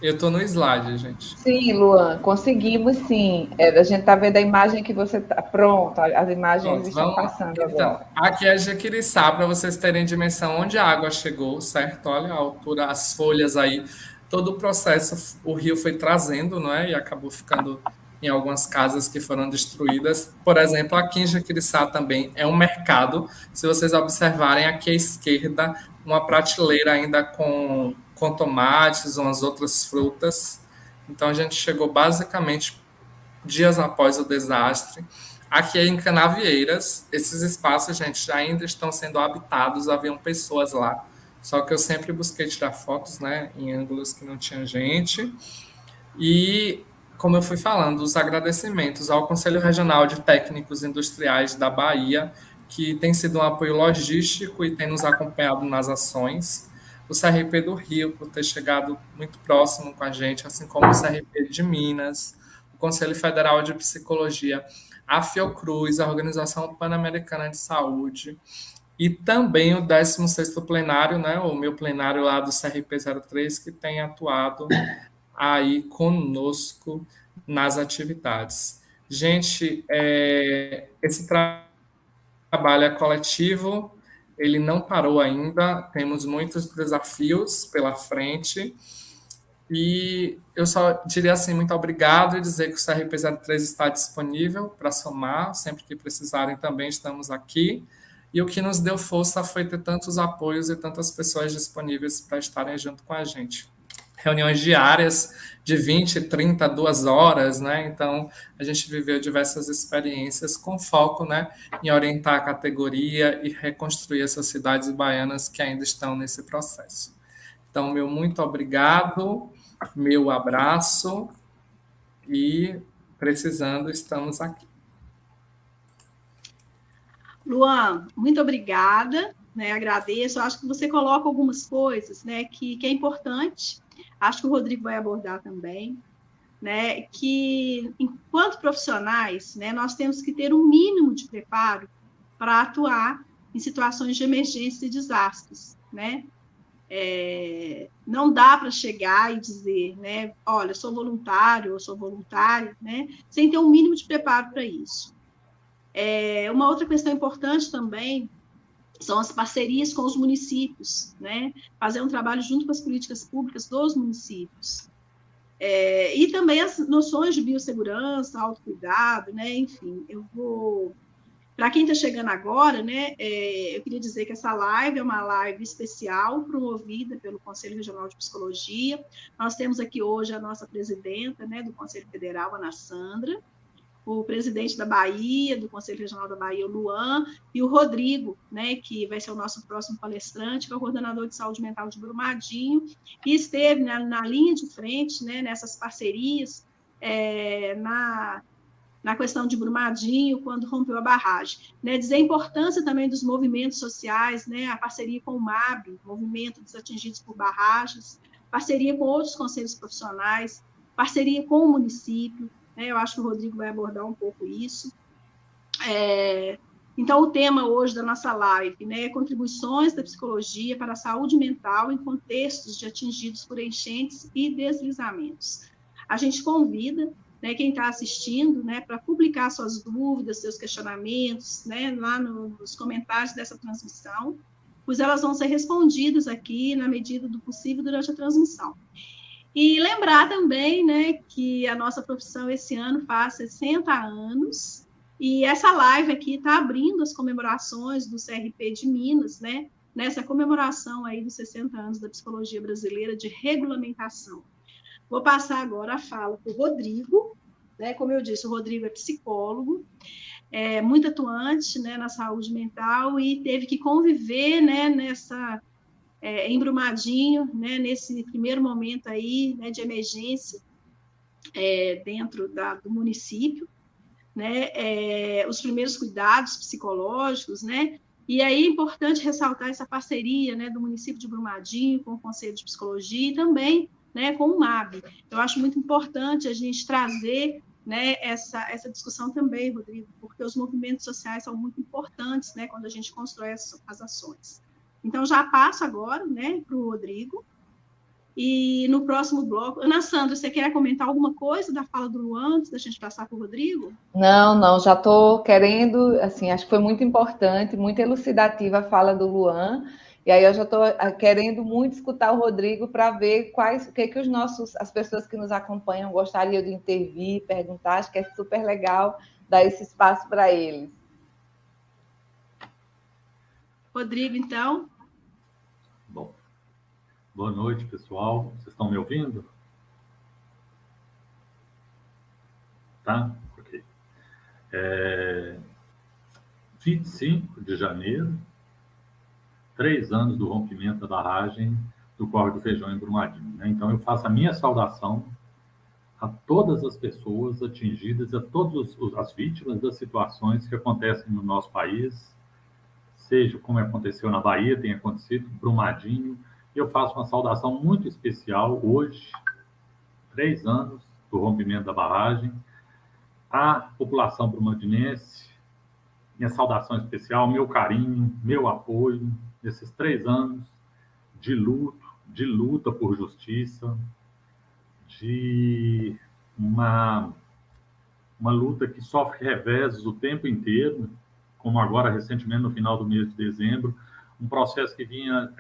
Eu tô no slide, gente. Sim, Luan, conseguimos sim. A gente está vendo a imagem que você está. Pronto, as imagens Pronto, estão vamos. passando Então, agora. aqui é Jequiriçá, para vocês terem dimensão onde a água chegou, certo? Olha a altura, as folhas aí, todo o processo, o rio foi trazendo, não é? E acabou ficando em algumas casas que foram destruídas. Por exemplo, aqui em Jequiriçá também é um mercado. Se vocês observarem aqui à esquerda, uma prateleira ainda com tomates, umas outras frutas. Então, a gente chegou basicamente dias após o desastre. Aqui em Canavieiras, esses espaços, gente, já ainda estão sendo habitados, haviam pessoas lá. Só que eu sempre busquei tirar fotos, né, em ângulos que não tinha gente. E, como eu fui falando, os agradecimentos ao Conselho Regional de Técnicos Industriais da Bahia, que tem sido um apoio logístico e tem nos acompanhado nas ações. O CRP do Rio, por ter chegado muito próximo com a gente, assim como o CRP de Minas, o Conselho Federal de Psicologia, a Fiocruz, a Organização Pan-Americana de Saúde, e também o 16º plenário, né, o meu plenário lá do CRP 03, que tem atuado aí conosco nas atividades. Gente, esse trabalho é coletivo, ele não parou ainda, temos muitos desafios pela frente, e eu só diria assim, muito obrigado e dizer que o CRP 03 está disponível para somar, sempre que precisarem também estamos aqui, e o que nos deu força foi ter tantos apoios e tantas pessoas disponíveis para estarem junto com a gente. Reuniões diárias de 20, 30, 2 horas, né? Então, a gente viveu diversas experiências com foco, né, em orientar a categoria e reconstruir essas cidades baianas que ainda estão nesse processo. Então, meu muito obrigado, meu abraço e precisando, estamos aqui. Luan, muito obrigada, né? Agradeço. Eu acho que você coloca algumas coisas, né, que é importante. Acho que o Rodrigo vai abordar também, né? Que enquanto profissionais, né, nós temos que ter um mínimo de preparo para atuar em situações de emergência e desastres, né? Não dá para chegar e dizer, né, olha, sou voluntário ou sou voluntária, né, sem ter um mínimo de preparo para isso. Uma outra questão importante também são as parcerias com os municípios, né, fazer um trabalho junto com as políticas públicas dos municípios. E também as noções de biossegurança, autocuidado, né, enfim, para quem está chegando agora, né, eu queria dizer que essa live é uma live especial promovida pelo Conselho Regional de Psicologia. Nós temos aqui hoje a nossa presidenta, né, do Conselho Federal, Ana Sandra, o presidente da Bahia, do Conselho Regional da Bahia, o Luan, e o Rodrigo, né, que vai ser o nosso próximo palestrante, que é o coordenador de saúde mental de Brumadinho, e esteve na linha de frente, né, nessas parcerias, na questão de Brumadinho, quando rompeu a barragem. Né? Dizer a importância também dos movimentos sociais, né? A parceria com o MAB, Movimento dos Atingidos por Barragens, parceria com outros conselhos profissionais, parceria com o município, né? Eu acho que o Rodrigo vai abordar um pouco isso. Então, o tema hoje da nossa live, né, é contribuições da psicologia para a saúde mental em contextos de atingidos por enchentes e deslizamentos. A gente convida, né, quem está assistindo, né, para publicar suas dúvidas, seus questionamentos, né, lá nos comentários dessa transmissão, pois elas vão ser respondidas aqui na medida do possível durante a transmissão. E lembrar também, né, que a nossa profissão esse ano faz 60 anos, e essa live aqui está abrindo as comemorações do CRP de Minas, né, nessa comemoração aí dos 60 anos da psicologia brasileira de regulamentação. Vou passar agora a fala para o Rodrigo, né? Como eu disse, o Rodrigo é psicólogo, muito atuante, né, na saúde mental e teve que conviver, né, em Brumadinho, né, nesse primeiro momento aí, né, de emergência dentro do município, né, os primeiros cuidados psicológicos, né, e aí é importante ressaltar essa parceria, né, do município de Brumadinho com o Conselho de Psicologia e também, né, com o MAB. Eu acho muito importante a gente trazer, né, essa discussão também, Rodrigo, porque os movimentos sociais são muito importantes, né, quando a gente constrói as ações. Então, já passo agora, né, para o Rodrigo. E no próximo bloco, Ana Sandra, você quer comentar alguma coisa da fala do Luan antes da gente passar para o Rodrigo? Não, já estou querendo, assim, acho que foi muito importante, muito elucidativa a fala do Luan, e aí eu já estou querendo muito escutar o Rodrigo para ver o que as pessoas que nos acompanham gostariam de intervir, perguntar, acho que é super legal dar esse espaço para eles. Rodrigo, então. Bom, boa noite, pessoal. Vocês estão me ouvindo? Tá? Ok. 25 de janeiro, 3 anos do rompimento da barragem do Córrego do Feijão em Brumadinho, né? Então, eu faço a minha saudação a todas as pessoas atingidas, a todas as vítimas das situações que acontecem no nosso país, seja como aconteceu na Bahia, tem acontecido em Brumadinho, e eu faço uma saudação muito especial hoje, 3 anos do rompimento da barragem, à população brumadinense, minha saudação especial, meu carinho, meu apoio, nesses 3 anos de luta por justiça, de uma luta que sofre reveses o tempo inteiro, como agora, recentemente, no final do mês de dezembro, um processo que vinha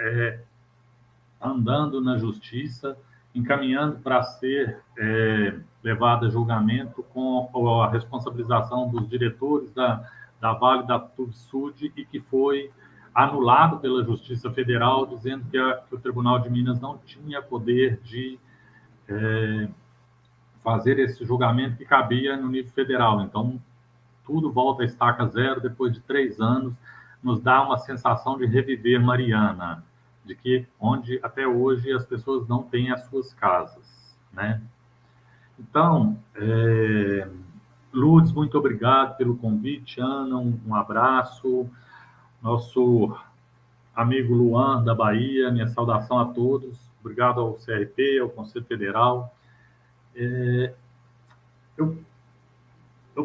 andando na justiça, encaminhando para ser levado a julgamento com a responsabilização dos diretores da Vale, da Tubsud, e que foi anulado pela Justiça Federal, dizendo que o Tribunal de Minas não tinha poder de fazer esse julgamento que cabia no nível federal. Então, tudo volta a estaca zero depois de 3 anos, nos dá uma sensação de reviver Mariana, de que onde até hoje as pessoas não têm as suas casas, né? Então, Lourdes, muito obrigado pelo convite. Ana, um abraço. Nosso amigo Luan, da Bahia, minha saudação a todos. Obrigado ao CRP, ao Conselho Federal. Eu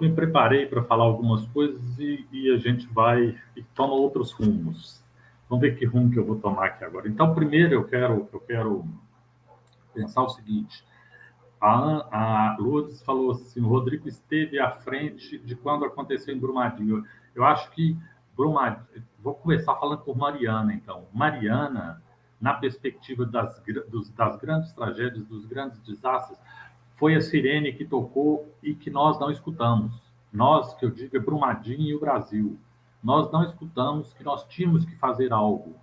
me preparei para falar algumas coisas e a gente vai e toma outros rumos. Vamos ver que rumo que eu vou tomar aqui agora. Então, primeiro eu quero pensar o seguinte. A Lourdes falou assim, o Rodrigo esteve à frente de quando aconteceu em Brumadinho. Eu acho que Brumadinho... Vou começar falando por Mariana, então. Mariana, na perspectiva das grandes tragédias, dos grandes desastres, foi a sirene que tocou e que nós não escutamos. Nós, que eu digo, é Brumadinho e o Brasil. Nós não escutamos que nós tínhamos que fazer algo,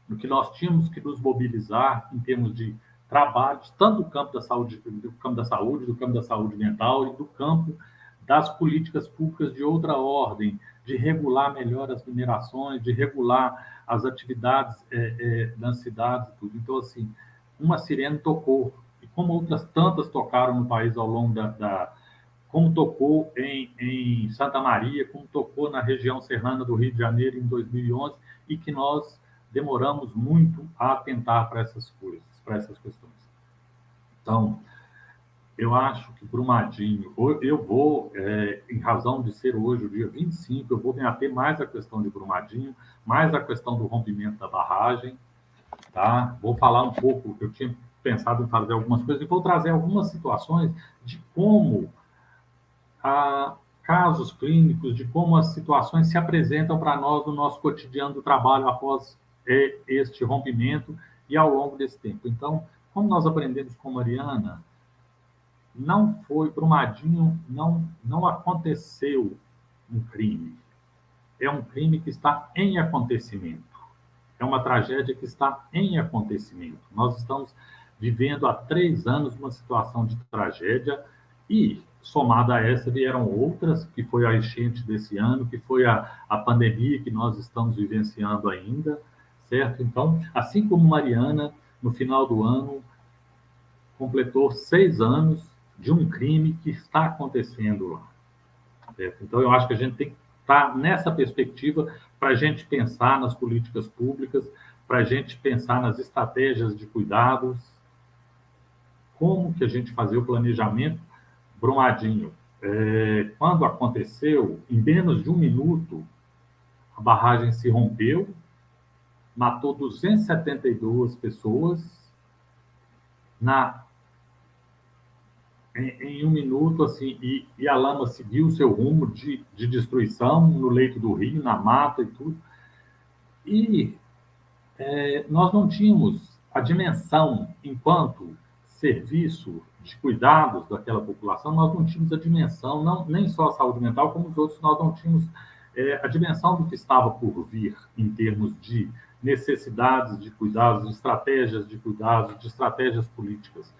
no que nós tínhamos que nos mobilizar em termos de trabalhos, tanto do campo da saúde, do campo da saúde mental e do campo das políticas públicas de outra ordem, de regular melhor as minerações, de regular as atividades nas cidades e tudo. Então, assim, uma sirene tocou, e como outras tantas tocaram no país ao longo como tocou em Santa Maria, como tocou na região serrana do Rio de Janeiro em 2011, e que nós demoramos muito a atentar para essas coisas, para essas questões. Então, eu acho que Brumadinho, eu vou, em razão de ser hoje o dia 25, eu vou me ater mais à questão de Brumadinho, mais à questão do rompimento da barragem, tá? Vou falar um pouco, eu tinha pensado em fazer algumas coisas, e vou trazer algumas situações de como casos clínicos, de como as situações se apresentam para nós no nosso cotidiano do trabalho após este rompimento e ao longo desse tempo. Então, como nós aprendemos com Mariana, não foi Brumadinho, não aconteceu um crime. É um crime que está em acontecimento. É uma tragédia que está em acontecimento. Nós estamos vivendo há 3 anos uma situação de tragédia e, somada a essa, vieram outras, que foi a enchente desse ano, que foi a pandemia que nós estamos vivenciando ainda, certo? Então, assim como Mariana, no final do ano, completou 6 anos de um crime que está acontecendo lá. Certo? Então, eu acho que a gente tem que estar nessa perspectiva para a gente pensar nas políticas públicas, para a gente pensar nas estratégias de cuidados, como que a gente fazia o planejamento. Brumadinho, quando aconteceu, em menos de 1 minuto, a barragem se rompeu, matou 272 pessoas, em 1 minuto, assim, e a lama seguiu o seu rumo de destruição no leito do rio, na mata e tudo. E nós não tínhamos a dimensão, enquanto serviço de cuidados daquela população, nós não tínhamos a dimensão, nem só a saúde mental, como os outros, nós não tínhamos a dimensão do que estava por vir em termos de necessidades de cuidados, de estratégias de cuidados, de estratégias políticas.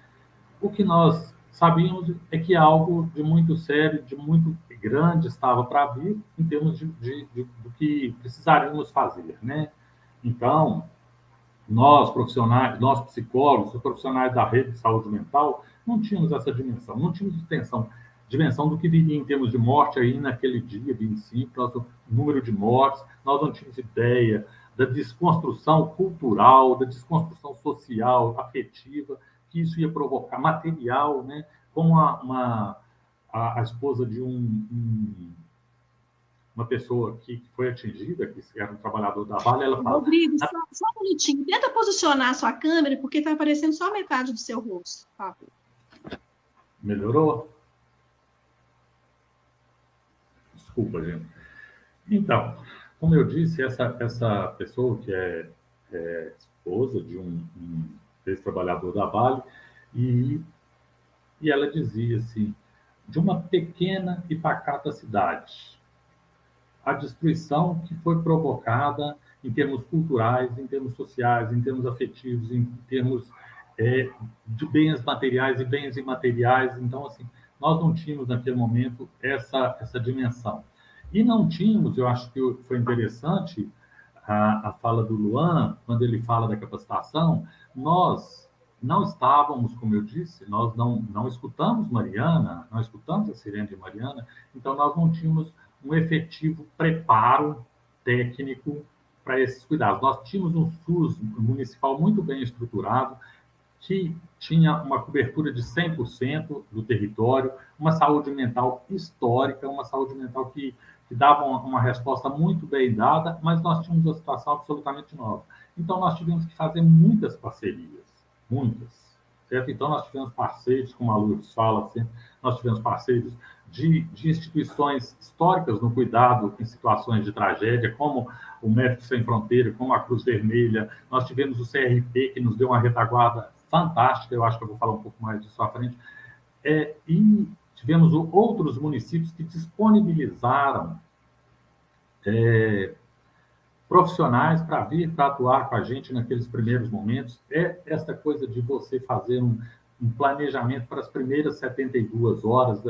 O que nós sabíamos é que algo de muito sério, de muito grande estava para vir em termos do que precisaríamos fazer, né? Então, nós profissionais, nós psicólogos, os profissionais da rede de saúde mental, não tínhamos essa dimensão, não tínhamos dimensão do que viria em termos de morte aí naquele dia 25, o número de mortes, nós não tínhamos ideia da desconstrução cultural, da desconstrução social, afetiva, que isso ia provocar, material, né? Como a esposa de uma pessoa que foi atingida, que era um trabalhador da Vale, ela fala... Rodrigo, só um minutinho. Tenta posicionar a sua câmera, porque está aparecendo só metade do seu rosto. Tá? Melhorou? Desculpa, gente. Então, como eu disse, essa pessoa que é esposa de um ex-trabalhador da Vale, e ela dizia assim, de uma pequena e pacata cidade, a destruição que foi provocada em termos culturais, em termos sociais, em termos afetivos, em termos de bens materiais e bens imateriais. Então, assim, nós não tínhamos naquele momento essa dimensão. E não tínhamos, eu acho que foi interessante a fala do Luan, quando ele fala da capacitação, nós não estávamos, como eu disse, nós não escutamos Mariana, não escutamos a sirene de Mariana, então nós não tínhamos um efetivo preparo técnico para esses cuidados. Nós tínhamos um SUS municipal muito bem estruturado, que tinha uma cobertura de 100% do território, uma saúde mental histórica, uma saúde mental que dava uma resposta muito bem dada, mas nós tínhamos uma situação absolutamente nova. Então, nós tivemos que fazer muitas parcerias, muitas, certo? Então, nós tivemos parceiros, como a Lourdes fala sempre, nós tivemos parceiros de instituições históricas no cuidado em situações de tragédia, como o Médicos Sem Fronteira, como a Cruz Vermelha. Nós tivemos o CRP, que nos deu uma retaguarda fantástica, eu acho que eu vou falar um pouco mais disso à frente. E tivemos outros municípios que disponibilizaram profissionais para vir, para atuar com a gente naqueles primeiros momentos. Essa coisa de você fazer um planejamento para as primeiras 72 horas,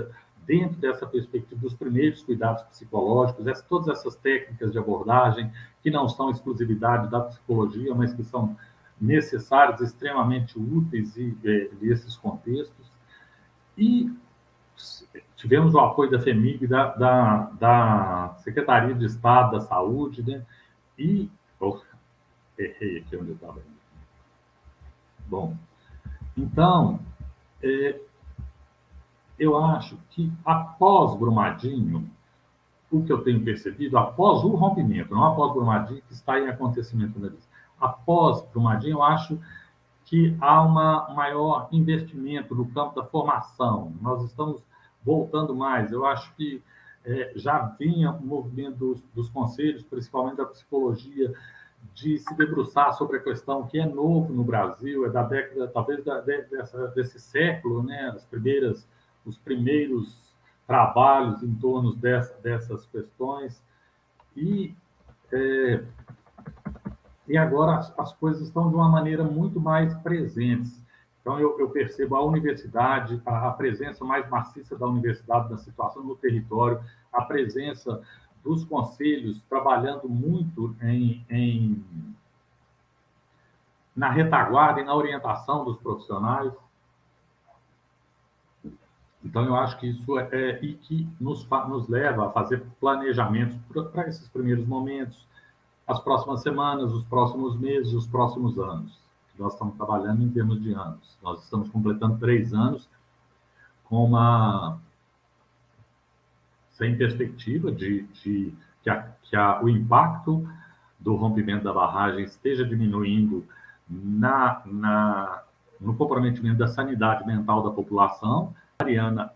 dentro dessa perspectiva dos primeiros cuidados psicológicos, todas essas técnicas de abordagem, que não são exclusividade da psicologia, mas que são necessárias, extremamente úteis nesses contextos. E tivemos o apoio da FEMIG, da Secretaria de Estado da Saúde, né? E... errei aqui onde eu estava. Bom, então, eu acho que após Brumadinho, o que eu tenho percebido, após o rompimento, não após Brumadinho, que está em acontecimento na lista, após Brumadinho, eu acho que há um maior investimento no campo da formação. Nós estamos voltando mais. Eu acho que já vinha o movimento dos conselhos, principalmente da psicologia, de se debruçar sobre a questão que é novo no Brasil, é da década, talvez desse século, né? Os primeiros trabalhos em torno dessas questões. E agora as coisas estão de uma maneira muito mais presentes. Então, eu percebo a universidade, a presença mais maciça da universidade na situação no território, a presença dos conselhos trabalhando muito na retaguarda e na orientação dos profissionais. Então, eu acho que isso e que nos leva a fazer planejamentos para esses primeiros momentos, as próximas semanas, os próximos meses, os próximos anos. Nós estamos trabalhando em termos de anos. Nós estamos completando 3 anos sem perspectiva de que o impacto do rompimento da barragem esteja diminuindo no comprometimento da sanidade mental da população. A Mariana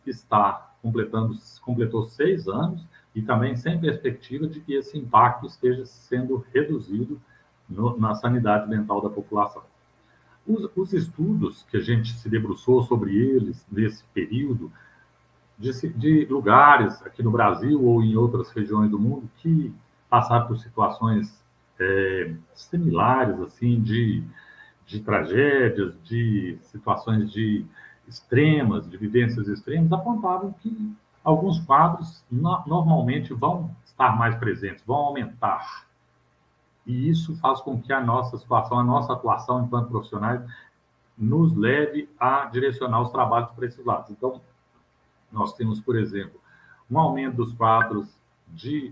completou 6 anos e também sem perspectiva de que esse impacto esteja sendo reduzido na sanidade mental da população. Os estudos que a gente se debruçou sobre eles nesse período, de lugares aqui no Brasil ou em outras regiões do mundo que passaram por situações similares, assim, de tragédias, de situações extremas, de vivências extremas, apontavam que alguns quadros normalmente vão estar mais presentes, vão aumentar. E isso faz com que a nossa situação, a nossa atuação enquanto profissionais, nos leve a direcionar os trabalhos para esses lados. Então, nós temos, por exemplo, um aumento dos quadros de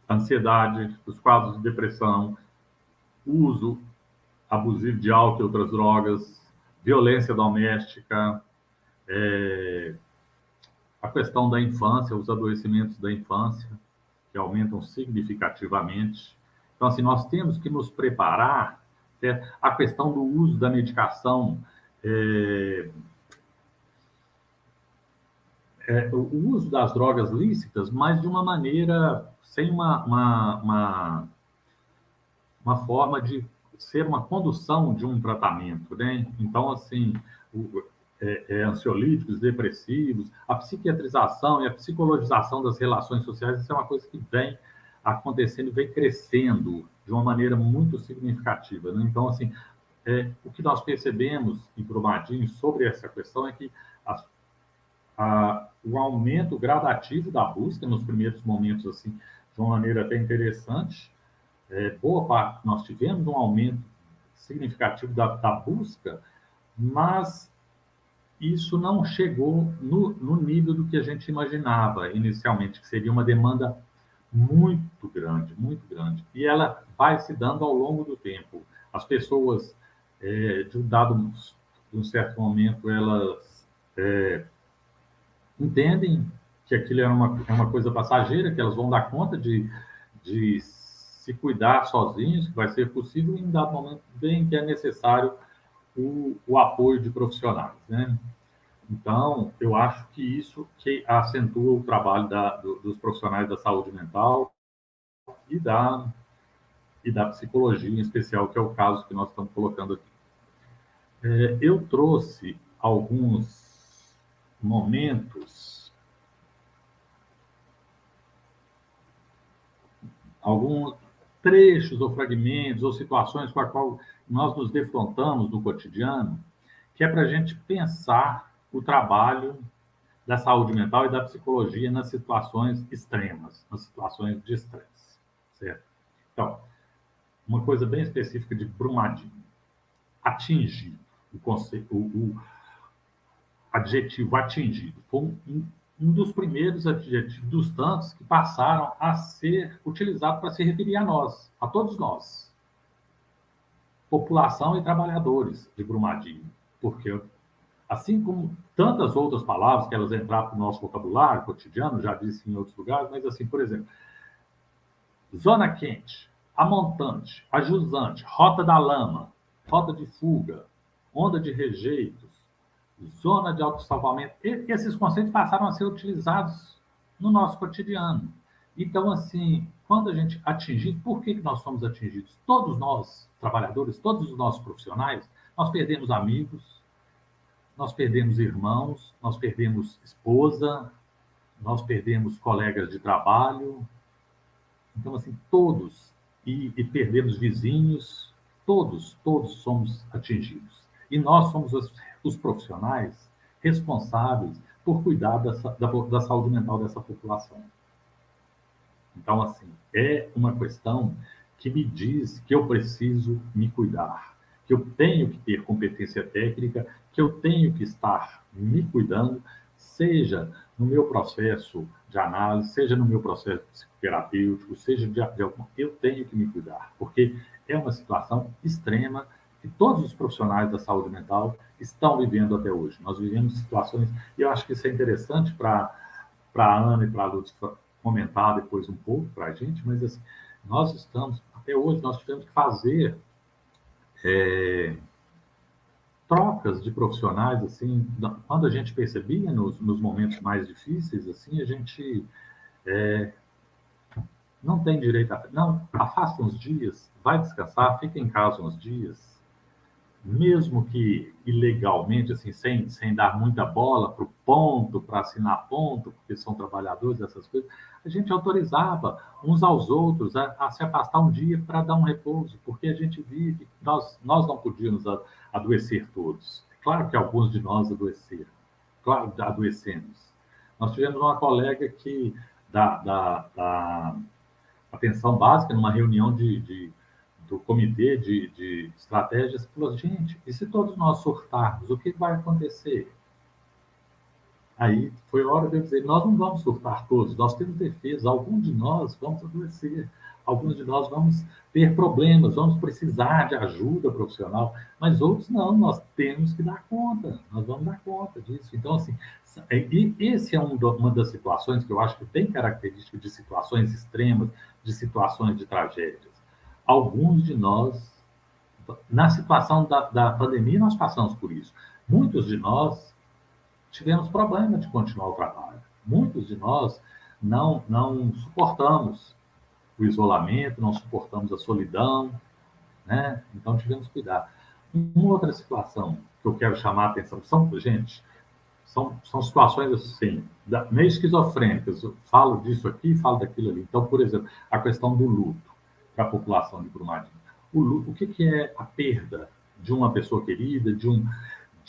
ansiedade, dos quadros de depressão, uso abusivo de álcool e outras drogas, violência doméstica, a questão da infância, os adoecimentos da infância, que aumentam significativamente. Então, assim, nós temos que nos preparar, certo? A questão do uso da medicação, o uso das drogas lícitas, mas de uma maneira, sem uma forma de ser uma condução de um tratamento, né? Então, assim, ansiolíticos, depressivos, a psiquiatrização e a psicologização das relações sociais, isso é uma coisa que vem acontecendo, vem crescendo de uma maneira muito significativa, né? Então, assim, o que nós percebemos em Brumadinho sobre essa questão é que o aumento gradativo da busca nos primeiros momentos, assim, de uma maneira até interessante, boa parte, nós tivemos um aumento significativo da busca mas isso não chegou no nível do que a gente imaginava inicialmente, que seria uma demanda muito grande, muito grande. E ela vai se dando ao longo do tempo. As pessoas, de um certo momento, elas entendem que aquilo é uma coisa passageira, que elas vão dar conta de se cuidar sozinhos, que vai ser possível, e em dado momento bem que é necessário o apoio de profissionais, né? Então, eu acho que isso que acentua o trabalho dos profissionais da saúde mental e da psicologia em especial, que é o caso que nós estamos colocando aqui. Eu trouxe alguns momentos, alguns trechos ou fragmentos ou situações com a qual nós nos defrontamos no cotidiano, que é para a gente pensar o trabalho da saúde mental e da psicologia nas situações extremas, nas situações de estresse, certo? Então, uma coisa bem específica de Brumadinho, atingido, o adjetivo atingido, foi um dos primeiros adjetivos dos tantos que passaram a ser utilizados para se referir a nós, a todos nós, população e trabalhadores de Brumadinho, porque assim como tantas outras palavras que elas entraram no nosso vocabulário cotidiano, já disse em outros lugares, mas assim, por exemplo, zona quente, amontante, ajusante, rota da lama, rota de fuga, onda de rejeitos, zona de autossalvamento, esses conceitos passaram a ser utilizados no nosso cotidiano. Então, assim, quando a gente atingir, por que nós somos atingidos? Todos nós, trabalhadores, todos os nossos profissionais, nós perdemos amigos, nós perdemos irmãos, nós perdemos esposa, nós perdemos colegas de trabalho. Então, assim, todos, e perdemos vizinhos, todos somos atingidos. E nós somos os profissionais responsáveis por cuidar da saúde mental dessa população. Então, assim, é uma questão que me diz que eu preciso me cuidar, que eu tenho que ter competência técnica, que eu tenho que estar me cuidando, seja no meu processo de análise, seja no meu processo psicoterapêutico, seja de algum... Eu tenho que me cuidar, porque é uma situação extrema que todos os profissionais da saúde mental estão vivendo até hoje. Nós vivemos situações, e eu acho que isso é interessante para a Ana e para a Lúcia comentar depois um pouco para a gente, mas assim, nós estamos, até hoje, nós tivemos que fazer trocas de profissionais, assim, quando a gente percebia nos momentos mais difíceis, assim, a gente não tem direito a... Não, afasta uns dias, vai descansar, fica em casa uns dias, mesmo que ilegalmente, assim, sem dar muita bola para o ponto, para assinar ponto, porque são trabalhadores, essas coisas, a gente autorizava uns aos outros a se afastar um dia para dar um repouso, porque a gente vive, nós não podíamos adoecer todos. É claro que alguns de nós adoeceram, claro, adoecemos. Nós tivemos uma colega que, da atenção básica, numa reunião do comitê de estratégias, falou, gente, e se todos nós surtarmos, o que vai acontecer? Aí foi hora de eu dizer, nós não vamos surtar todos, nós temos defesa, alguns de nós vamos adoecer, alguns de nós vamos ter problemas, vamos precisar de ajuda profissional, mas outros não, nós temos que dar conta, nós vamos dar conta disso. Então, assim, e esse é uma das situações que eu acho que tem característica de situações extremas, de situações de tragédias. Alguns de nós, na situação da pandemia, nós passamos por isso. Muitos de nós tivemos problema de continuar o trabalho. Muitos de nós não suportamos o isolamento, não suportamos a solidão, né? Então tivemos que cuidar. Uma outra situação que eu quero chamar a atenção, são situações assim, meio esquizofrênicas. Eu falo disso aqui, falo daquilo ali. Então, por exemplo, a questão do luto para a população de Brumadinho. O que é a perda de uma pessoa querida, de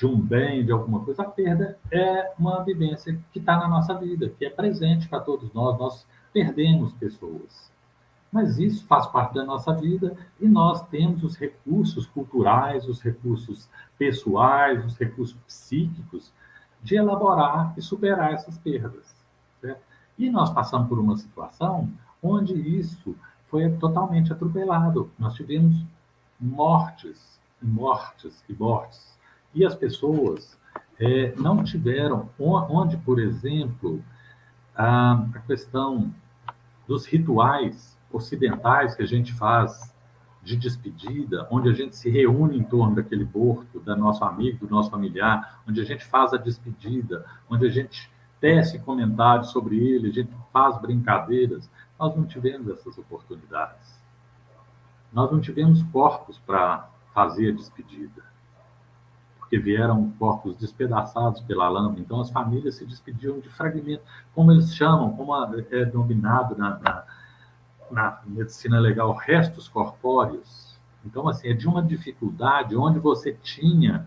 um bem, de alguma coisa? A perda é uma vivência que está na nossa vida, que é presente para todos nós. Nós perdemos pessoas. Mas isso faz parte da nossa vida e nós temos os recursos culturais, os recursos pessoais, os recursos psíquicos de elaborar e superar essas perdas. Certo? E nós passamos por uma situação onde isso foi totalmente atropelado. Nós tivemos mortes, mortes e mortes. E as pessoas não tiveram, onde, por exemplo, a questão dos rituais ocidentais que a gente faz de despedida, onde a gente se reúne em torno daquele morto, do nosso amigo, do nosso familiar, onde a gente faz a despedida, onde a gente tece comentários sobre ele, a gente faz brincadeiras, nós não tivemos essas oportunidades. Nós não tivemos corpos para fazer a despedida, porque vieram corpos despedaçados pela lama, então as famílias se despediam de fragmentos, como eles chamam, como é denominado na medicina legal, restos corpóreos. Então, assim, é de uma dificuldade onde você tinha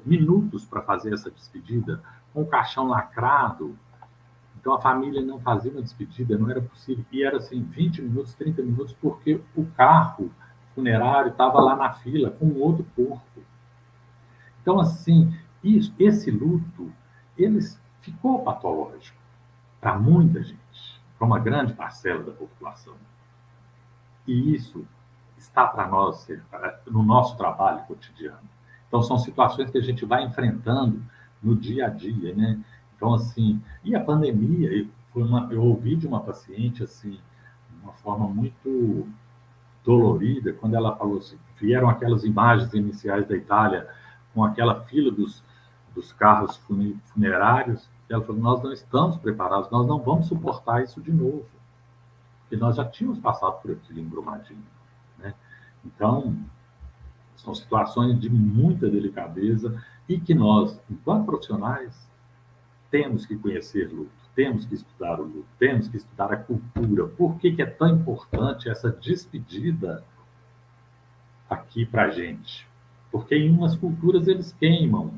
minutos para fazer essa despedida, com o caixão lacrado. Então, a família não fazia uma despedida, não era possível. E era assim, 20 minutos, 30 minutos, porque o carro funerário estava lá na fila com outro corpo. Então, assim, esse luto, ele ficou patológico para muita gente, para uma grande parcela da população. E isso está para nós, no nosso trabalho cotidiano. Então, são situações que a gente vai enfrentando no dia a dia, né? Então, assim, e a pandemia, eu ouvi de uma paciente, assim, de uma forma muito dolorida, quando ela falou assim, vieram aquelas imagens iniciais da Itália, com aquela fila dos carros funerários, e ela falou, nós não estamos preparados, nós não vamos suportar isso de novo, porque nós já tínhamos passado por aquilo em Brumadinho, né? Então, são situações de muita delicadeza e que nós, enquanto profissionais, temos que conhecer luto, temos que estudar o luto, temos que estudar a cultura. Por que é tão importante essa despedida aqui para a gente? Porque em umas culturas eles queimam,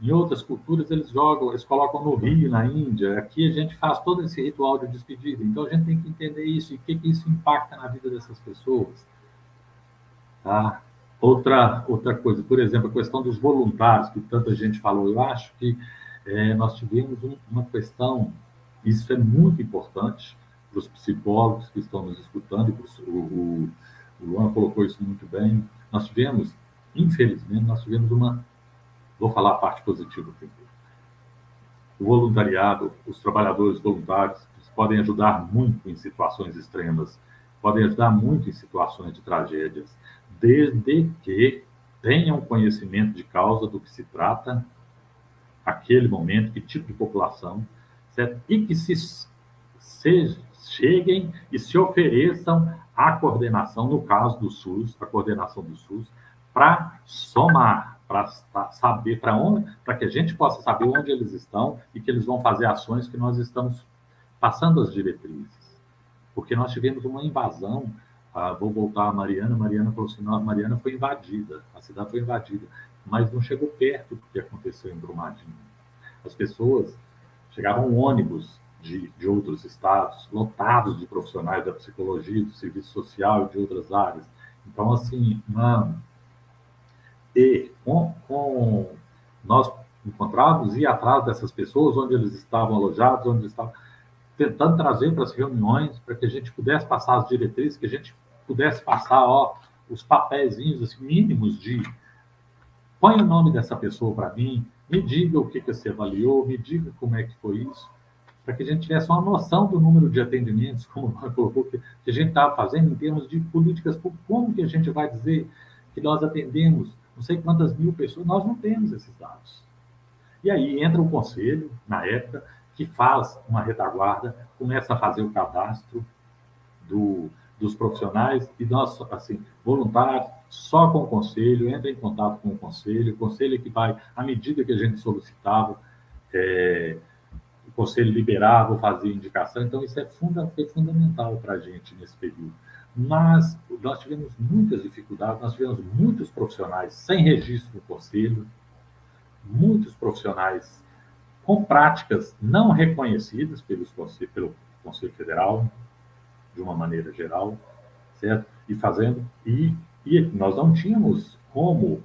em outras culturas eles jogam, eles colocam no rio, na Índia. Aqui a gente faz todo esse ritual de despedida. Então a gente tem que entender isso e o que isso impacta na vida dessas pessoas. Tá? Outra coisa, por exemplo, a questão dos voluntários, que tanta gente falou, eu acho que nós tivemos uma questão, isso é muito importante para os psicólogos que estão nos escutando, o Luan colocou isso muito bem, nós tivemos, infelizmente, vou falar a parte positiva primeiro, o voluntariado, os trabalhadores voluntários, eles podem ajudar muito em situações extremas, podem ajudar muito em situações de tragédias, desde que tenham conhecimento de causa do que se trata, aquele momento, que tipo de população, certo? E que cheguem e se ofereçam à coordenação, no caso do SUS, a coordenação do SUS, para somar, para saber para que a gente possa saber onde eles estão e que eles vão fazer ações que nós estamos passando as diretrizes. Porque nós tivemos uma invasão, vou voltar a Mariana falou assim, Mariana foi invadida, a cidade foi invadida, mas não chegou perto do que aconteceu em Brumadinho. As pessoas, chegavam ônibus de outros estados, lotados de profissionais da psicologia, do serviço social e de outras áreas. Então, assim, nós encontrávamos e ir atrás dessas pessoas, onde eles estavam alojados, onde eles estavam, tentando trazer para as reuniões, para que a gente pudesse passar as diretrizes, que a gente pudesse passar os papeizinhos assim, mínimos de põe o nome dessa pessoa para mim, me diga o que você avaliou, me diga como é que foi isso, para que a gente tivesse uma noção do número de atendimentos, como o colocou, que a gente estava fazendo em termos de políticas públicas. Como que a gente vai dizer que nós atendemos não sei quantas mil pessoas? Nós não temos esses dados. E aí entra o conselho, na época, que faz uma retaguarda, começa a fazer o cadastro dos profissionais, e nós, assim, voluntários, só com o conselho, entra em contato com o conselho que vai, à medida que a gente solicitava, o conselho liberava, fazia indicação, então isso foi fundamental para a gente nesse período. Mas nós tivemos muitas dificuldades, nós tivemos muitos profissionais sem registro no conselho, muitos profissionais com práticas não reconhecidas pelo Conselho Federal, de uma maneira geral, certo? E nós não tínhamos como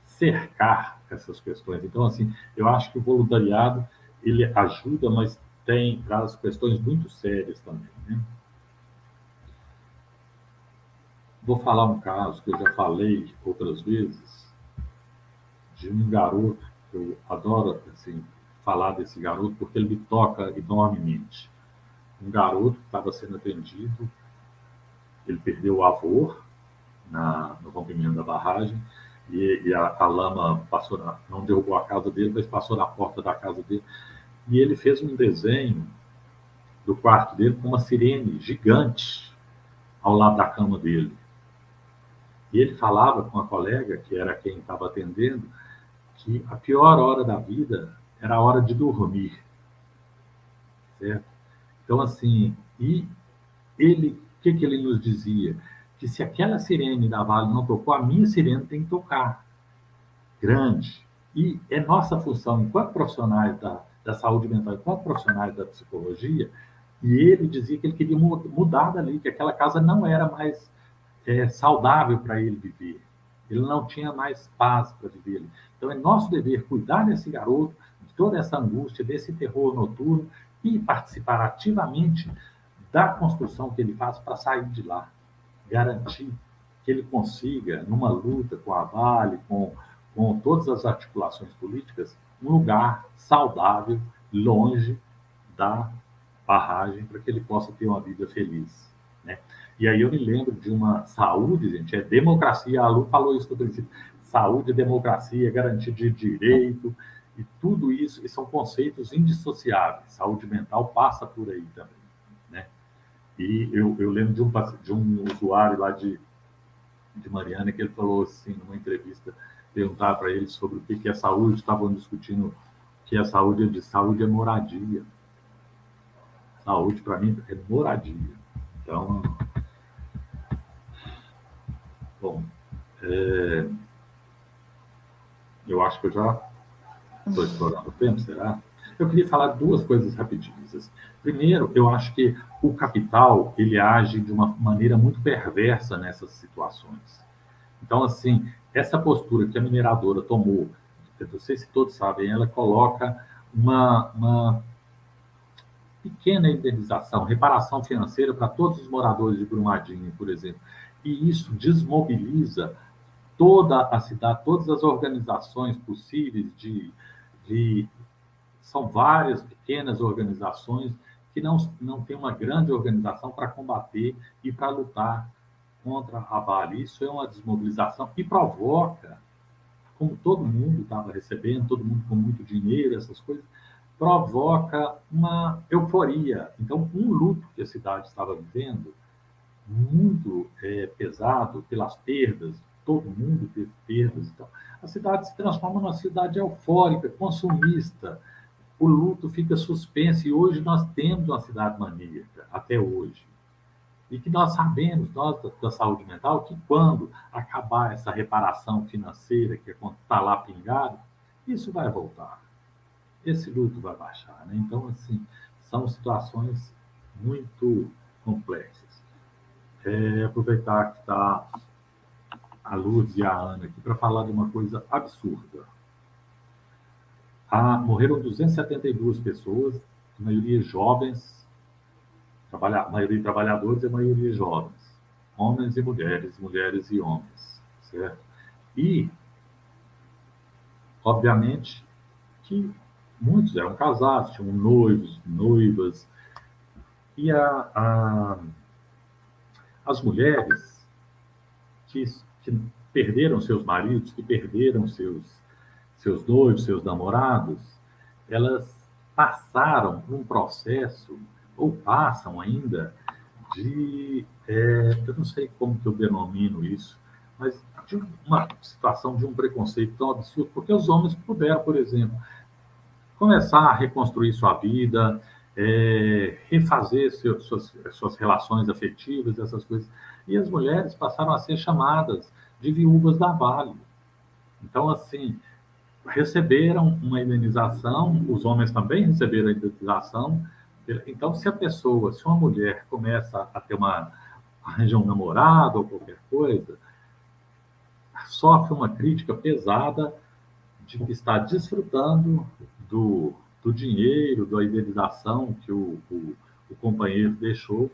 cercar essas questões. Então, assim, eu acho que o voluntariado, ele ajuda, mas traz questões muito sérias também, né? Vou falar um caso que eu já falei outras vezes, de um garoto, que eu adoro, assim, falar desse garoto, porque ele me toca enormemente. Um garoto que estava sendo atendido, ele perdeu o avô no rompimento da barragem, e a lama passou não derrubou a casa dele, mas passou na porta da casa dele. E ele fez um desenho do quarto dele com uma sirene gigante ao lado da cama dele. E ele falava com a colega, que era quem estava atendendo, que a pior hora da vida era a hora de dormir. Certo? Então, assim, o que ele nos dizia? Que se aquela sirene da Vale não tocou, a minha sirene tem que tocar. Grande. E é nossa função, enquanto profissionais da saúde mental, enquanto profissionais da psicologia, e ele dizia que ele queria mudar dali, que aquela casa não era mais saudável para ele viver. Ele não tinha mais paz para viver ali. Então, é nosso dever cuidar desse garoto, de toda essa angústia, desse terror noturno, e participar ativamente da construção que ele faz para sair de lá. Garantir que ele consiga, numa luta com a Vale, com todas as articulações políticas, um lugar saudável, longe da barragem, para que ele possa ter uma vida feliz, né? E aí eu me lembro de uma saúde, gente, é democracia, a Lu falou isso no princípio, saúde, democracia, garantia de direito, e tudo isso, e são conceitos indissociáveis. Saúde mental passa por aí também, né? E eu lembro de um usuário lá de Mariana, que ele falou assim, numa entrevista, perguntar para ele sobre o que é saúde, estavam discutindo que a saúde é moradia. Saúde, para mim, é moradia. Então, bom, eu acho que eu já estou explorando o tempo, será? Eu queria falar duas coisas rapidinhas. Primeiro, eu acho que o capital, ele age de uma maneira muito perversa nessas situações. Então, assim, essa postura que a mineradora tomou, eu não sei se todos sabem, ela coloca uma pequena indenização, reparação financeira para todos os moradores de Brumadinho, por exemplo. E isso desmobiliza toda a cidade, todas as organizações possíveis são várias pequenas organizações que não têm uma grande organização para combater e para lutar contra a Vale. Isso é uma desmobilização e provoca, como todo mundo estava recebendo, todo mundo com muito dinheiro, essas coisas, provoca uma euforia. Então, um luto que a cidade estava vivendo, muito pesado pelas perdas, todo mundo teve perdas. Então, a cidade se transforma numa cidade eufórica, consumista. O luto fica suspenso e hoje nós temos uma cidade maníaca, até hoje. E que nós sabemos, nós da saúde mental, que quando acabar essa reparação financeira que está lá pingado, isso vai voltar. Esse luto vai baixar, né? Então, assim, são situações muito complexas. Aproveitar que está a Luz e a Ana aqui para falar de uma coisa absurda. Morreram 272 pessoas, a maioria jovens, a maioria trabalhadores e a maioria jovens, homens e mulheres, mulheres e homens, certo? E, obviamente, que muitos eram casados, tinham noivos, noivas, e as mulheres que perderam seus maridos, que perderam seus noivos, seus namorados, elas passaram por um processo, ou passam ainda, eu não sei como que eu denomino isso, mas de uma situação de um preconceito tão absurdo, porque os homens puderam, por exemplo, começar a reconstruir sua vida, refazer suas relações afetivas, essas coisas. E as mulheres passaram a ser chamadas de viúvas da Vale. Então, assim, receberam uma indenização, os homens também receberam a indenização, Então, se uma mulher começa a ter arranjar um namorado ou qualquer coisa, sofre uma crítica pesada de que está desfrutando do dinheiro, da indenização que o companheiro deixou,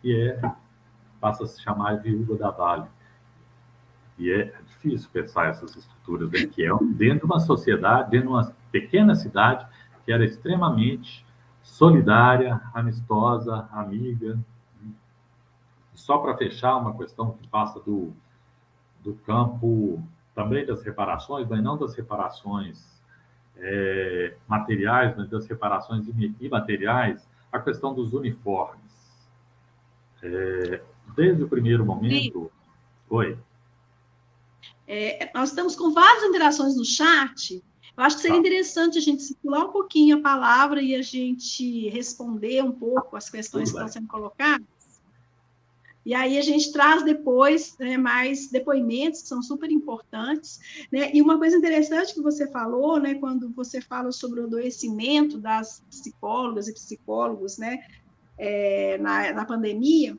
e passa a se chamar viúva da Vale. E é difícil pensar essas estruturas, né? Que é dentro de uma sociedade, dentro de uma pequena cidade, que era extremamente solidária, amistosa, amiga. E só para fechar, uma questão que passa do campo também das reparações, mas não das reparações materiais, mas das reparações imateriais, a questão dos uniformes. Desde o primeiro momento... Oi. Nós estamos com várias interações no chat. Eu acho que seria interessante a gente circular um pouquinho a palavra e a gente responder um pouco as questões que estão sendo colocadas. E aí a gente traz depois, né, mais depoimentos que são super importantes, né? E uma coisa interessante que você falou, né, quando você fala sobre o adoecimento das psicólogas e psicólogos, né, na pandemia,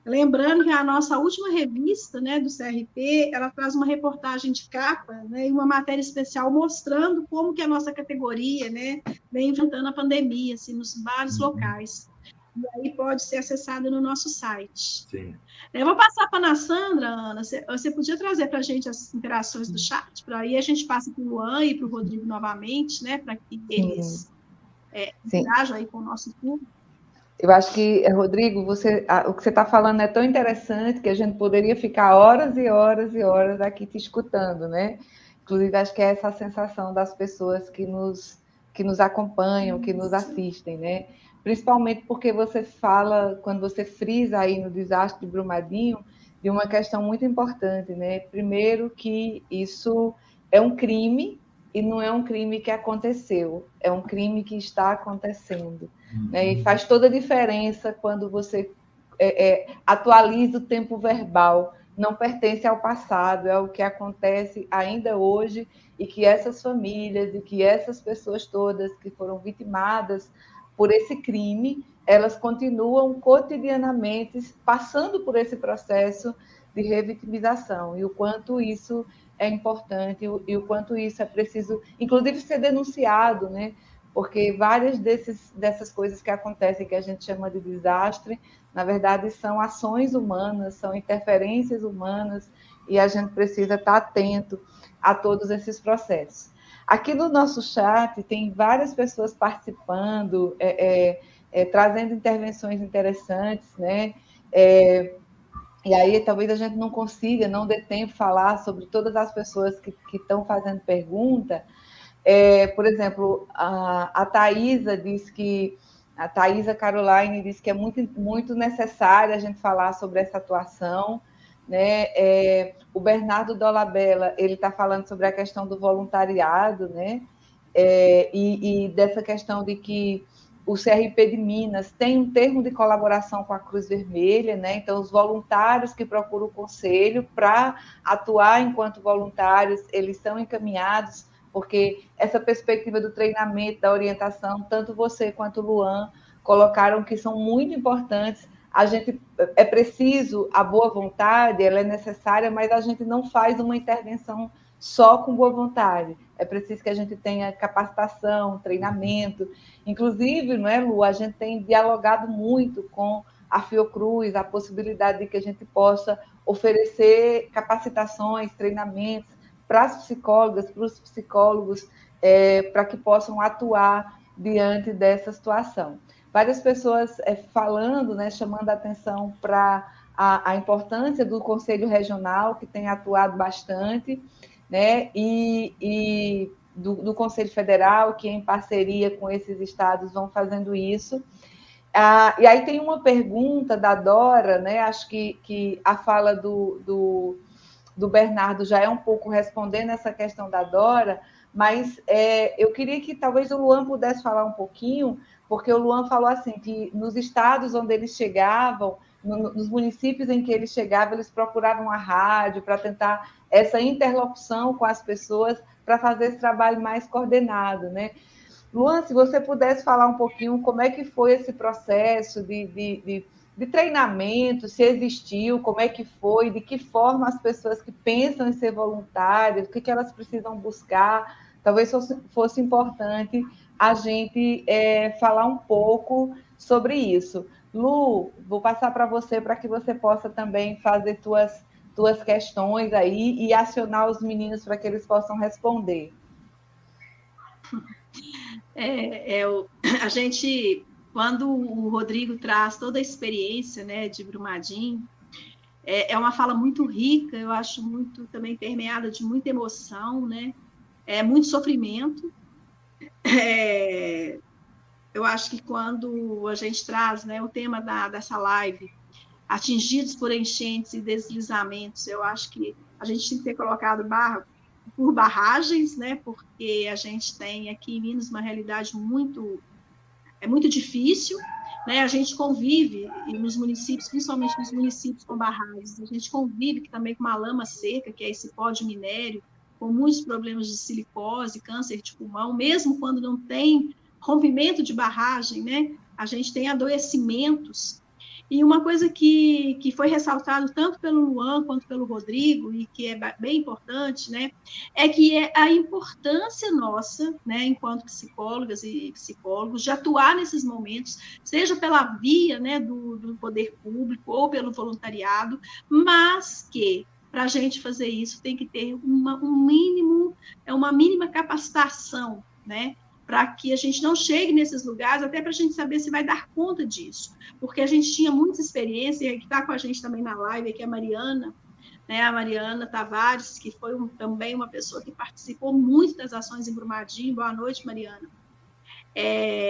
lembrando que a nossa última revista, né, do CRP, ela traz uma reportagem de capa, né, e uma matéria especial mostrando como que a nossa categoria, né, vem enfrentando a pandemia, assim, nos vários locais. E aí pode ser acessada no nosso site. Sim. Eu vou passar para a Sandra, Ana. Você podia trazer para a gente as interações do chat, para aí a gente passa para o Luan e para o Rodrigo novamente, né, para que eles interajam aí com o nosso público. Eu acho que, Rodrigo, o que você está falando é tão interessante que a gente poderia ficar horas e horas e horas aqui te escutando, né? Inclusive, acho que é essa a sensação das pessoas que nos acompanham, que nos assistem, né? Principalmente porque você fala, quando você frisa aí no desastre de Brumadinho, de uma questão muito importante, né? Primeiro, que isso é um crime e não é um crime que aconteceu, é um crime que está acontecendo. Né? E faz toda a diferença quando você atualiza o tempo verbal, não pertence ao passado, é o que acontece ainda hoje, e que essas famílias e que essas pessoas todas que foram vitimadas por esse crime, elas continuam cotidianamente passando por esse processo de revitimização, e o quanto isso é importante, e o quanto isso é preciso, inclusive, ser denunciado, né? Porque várias dessas coisas que acontecem, que a gente chama de desastre, na verdade, são ações humanas, são interferências humanas, e a gente precisa estar atento a todos esses processos. Aqui no nosso chat tem várias pessoas participando, trazendo intervenções interessantes, né? E aí talvez a gente não consiga, não dê tempo de falar sobre todas as pessoas que estão fazendo pergunta. Por exemplo, a Thaisa disse que a Thaisa Caroline disse que é muito, muito necessário a gente falar sobre essa atuação, né? O Bernardo Dolabella, ele está falando sobre a questão do voluntariado, né? E dessa questão de que o CRP de Minas tem um termo de colaboração com a Cruz Vermelha, né? Então, os voluntários que procuram o conselho para atuar enquanto voluntários, eles são encaminhados, porque essa perspectiva do treinamento, da orientação, tanto você quanto o Luan colocaram que são muito importantes. É preciso a boa vontade, ela é necessária, mas a gente não faz uma intervenção só com boa vontade. É preciso que a gente tenha capacitação, treinamento. Inclusive, não é, Lu, a gente tem dialogado muito com a Fiocruz, a possibilidade de que a gente possa oferecer capacitações, treinamentos para as psicólogas, para os psicólogos, para que possam atuar diante dessa situação. Várias pessoas falando, né, chamando a atenção para a importância do Conselho Regional, que tem atuado bastante, né, e do Conselho Federal, que em parceria com esses estados vão fazendo isso. E aí tem uma pergunta da Dora, né, acho que a fala do Bernardo já é um pouco respondendo essa questão da Dora, mas eu queria que talvez o Luan pudesse falar um pouquinho, porque o Luan falou assim, que nos estados onde eles chegavam, nos municípios em que eles chegavam, eles procuravam a rádio para tentar essa interlocução com as pessoas, para fazer esse trabalho mais coordenado, né? Luan, se você pudesse falar um pouquinho como é que foi esse processo de treinamento, se existiu, como é que foi, de que forma as pessoas que pensam em ser voluntárias, o que elas precisam buscar, talvez fosse importante a gente falar um pouco sobre isso. Lu, vou passar para você para que você possa também fazer tuas questões aí e acionar os meninos para que eles possam responder. A gente, quando o Rodrigo traz toda a experiência, né, de Brumadinho, é uma fala muito rica, eu acho muito também permeada de muita emoção, né, muito sofrimento. Eu acho que quando a gente traz, né, o tema dessa live, atingidos por enchentes e deslizamentos, eu acho que a gente tem que ter colocado por barragens, né, porque a gente tem aqui em Minas uma realidade muito difícil, né, a gente convive nos municípios, principalmente nos municípios com barragens, a gente convive também com uma lama seca, que é esse pó de minério, com muitos problemas de silicose, câncer de pulmão, mesmo quando não tem rompimento de barragem, né, a gente tem adoecimentos. E uma coisa que foi ressaltado tanto pelo Luan quanto pelo Rodrigo, e que é bem importante, né, é que é a importância nossa, né, enquanto psicólogas e psicólogos, de atuar nesses momentos, seja pela via, né, do poder público ou pelo voluntariado, mas que, para a gente fazer isso, tem que ter uma mínima capacitação, né, para que a gente não chegue nesses lugares, até para a gente saber se vai dar conta disso, porque a gente tinha muita experiência, e que está com a gente também na live, aqui a Mariana, né, a Mariana Tavares, que foi também uma pessoa que participou muito das ações em Brumadinho. Boa noite, Mariana.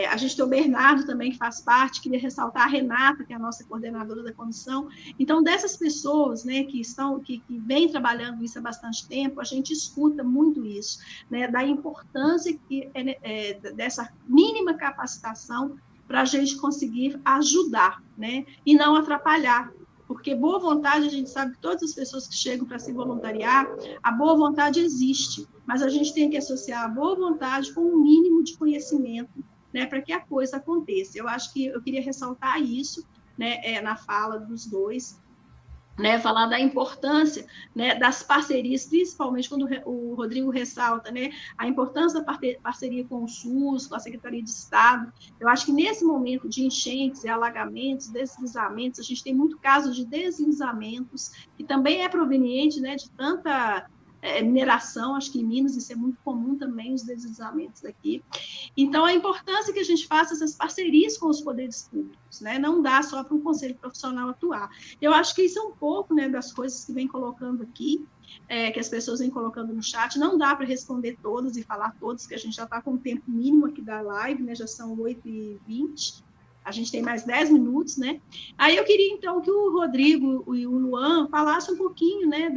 A gente tem o Bernardo também, que faz parte, queria ressaltar a Renata, que é a nossa coordenadora da comissão. Então, dessas pessoas, né, que vêm trabalhando isso há bastante tempo, a gente escuta muito isso, né, da importância dessa mínima capacitação para a gente conseguir ajudar, né, e não atrapalhar. Porque boa vontade, a gente sabe que todas as pessoas que chegam para se voluntariar, a boa vontade existe, mas a gente tem que associar a boa vontade com um mínimo de conhecimento, né, para que a coisa aconteça. Eu acho que eu queria ressaltar isso, né, na fala dos dois, né, falar da importância, né, das parcerias, principalmente quando o Rodrigo ressalta, né, a importância da parceria com o SUS, com a Secretaria de Estado. Eu acho que nesse momento de enchentes e alagamentos, deslizamentos, a gente tem muito caso de deslizamentos, que também é proveniente, né, de tanta mineração, acho que em Minas isso é muito comum também, os deslizamentos aqui. Então, a importância que a gente faça essas parcerias com os poderes públicos, né? Não dá só para um conselho profissional atuar. Eu acho que isso é um pouco, né, das coisas que vem colocando aqui, que as pessoas vêm colocando no chat. Não dá para responder todas e falar todas, que a gente já está com o tempo mínimo aqui da live, né? Já são 8h20. A gente tem mais 10 minutos, né? Aí eu queria, então, que o Rodrigo e o Luan falassem um pouquinho, né, do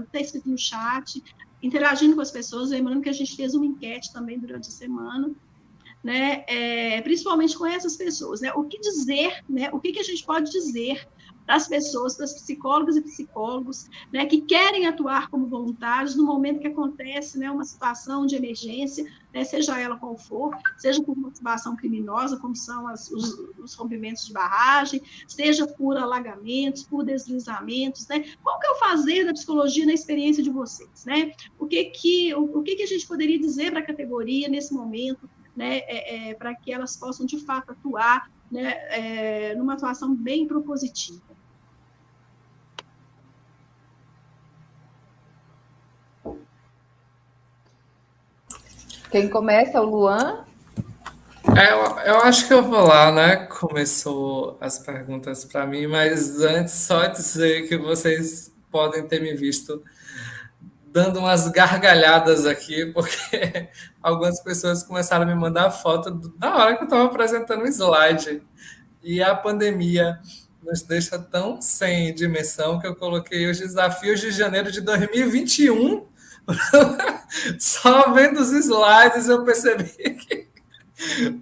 que está escrito no chat, interagindo com as pessoas, lembrando que a gente fez uma enquete também durante a semana, né, principalmente com essas pessoas, né, o que dizer, né, o que a gente pode dizer para as pessoas, para os psicólogos e psicólogos, né, que querem atuar como voluntários no momento que acontece, né, uma situação de emergência, né, seja ela qual for, seja por motivação criminosa, como são os rompimentos de barragem, seja por alagamentos, por deslizamentos, né? Qual que é o fazer da psicologia na experiência de vocês, né? O que a gente poderia dizer para a categoria nesse momento, né, para que elas possam, de fato, atuar, né, numa atuação bem propositiva? Quem começa? O Luan? Eu acho que eu vou lá, né? Começou as perguntas para mim, mas antes só dizer que vocês podem ter me visto dando umas gargalhadas aqui, porque algumas pessoas começaram a me mandar foto na hora que eu estava apresentando o slide. E a pandemia nos deixa tão sem dimensão que eu coloquei os desafios de janeiro de 2021. Só vendo os slides eu percebi que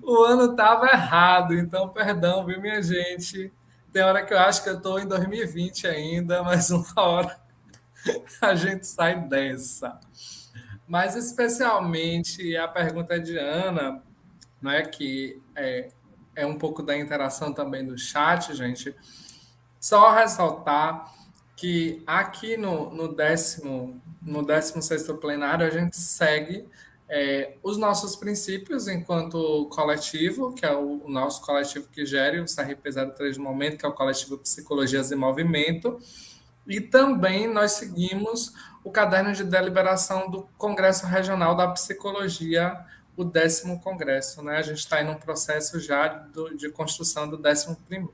o ano estava errado. Então, perdão, viu, minha gente? Tem hora que eu acho que eu estou em 2020 ainda, mas uma hora a gente sai dessa. Mas, especialmente, a pergunta de Ana, não é? Que é um pouco da interação também do chat, gente. Só ressaltar que aqui no 16º plenário a gente segue os nossos princípios enquanto coletivo, que é o nosso coletivo que gere o CRP03 no momento, que é o coletivo Psicologias em Movimento, e também nós seguimos o caderno de deliberação do Congresso Regional da Psicologia, o 10º Congresso, né? A gente está em um processo já de construção do 11º.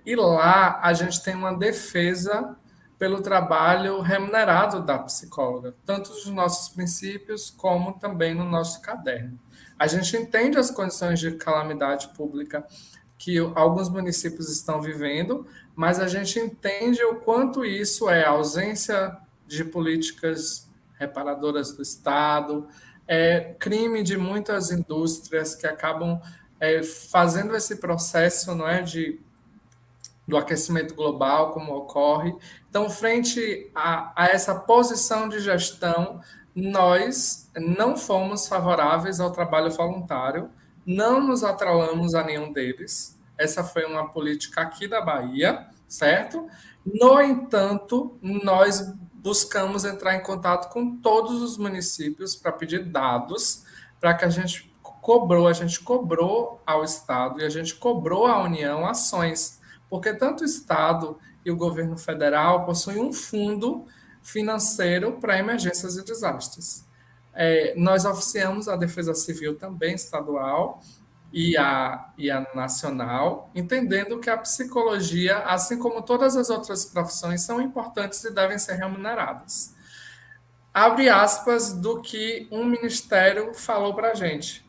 E lá a gente tem uma defesa pelo trabalho remunerado da psicóloga, tanto dos nossos princípios como também no nosso caderno. A gente entende as condições de calamidade pública que alguns municípios estão vivendo, mas a gente entende o quanto isso é ausência de políticas reparadoras do Estado, crime de muitas indústrias que acabam fazendo esse processo, não é, do aquecimento global, como ocorre. Então, frente a essa posição de gestão, nós não fomos favoráveis ao trabalho voluntário, não nos atrelamos a nenhum deles. Essa foi uma política aqui da Bahia, certo? No entanto, nós buscamos entrar em contato com todos os municípios para pedir dados, para que a gente cobrou ao Estado e a gente cobrou à União ações, porque tanto o Estado e o governo federal possuem um fundo financeiro para emergências e desastres. Nós oficiamos a Defesa Civil também estadual e a nacional, entendendo que a psicologia, assim como todas as outras profissões, são importantes e devem ser remuneradas. Abre aspas do que um ministério falou para a gente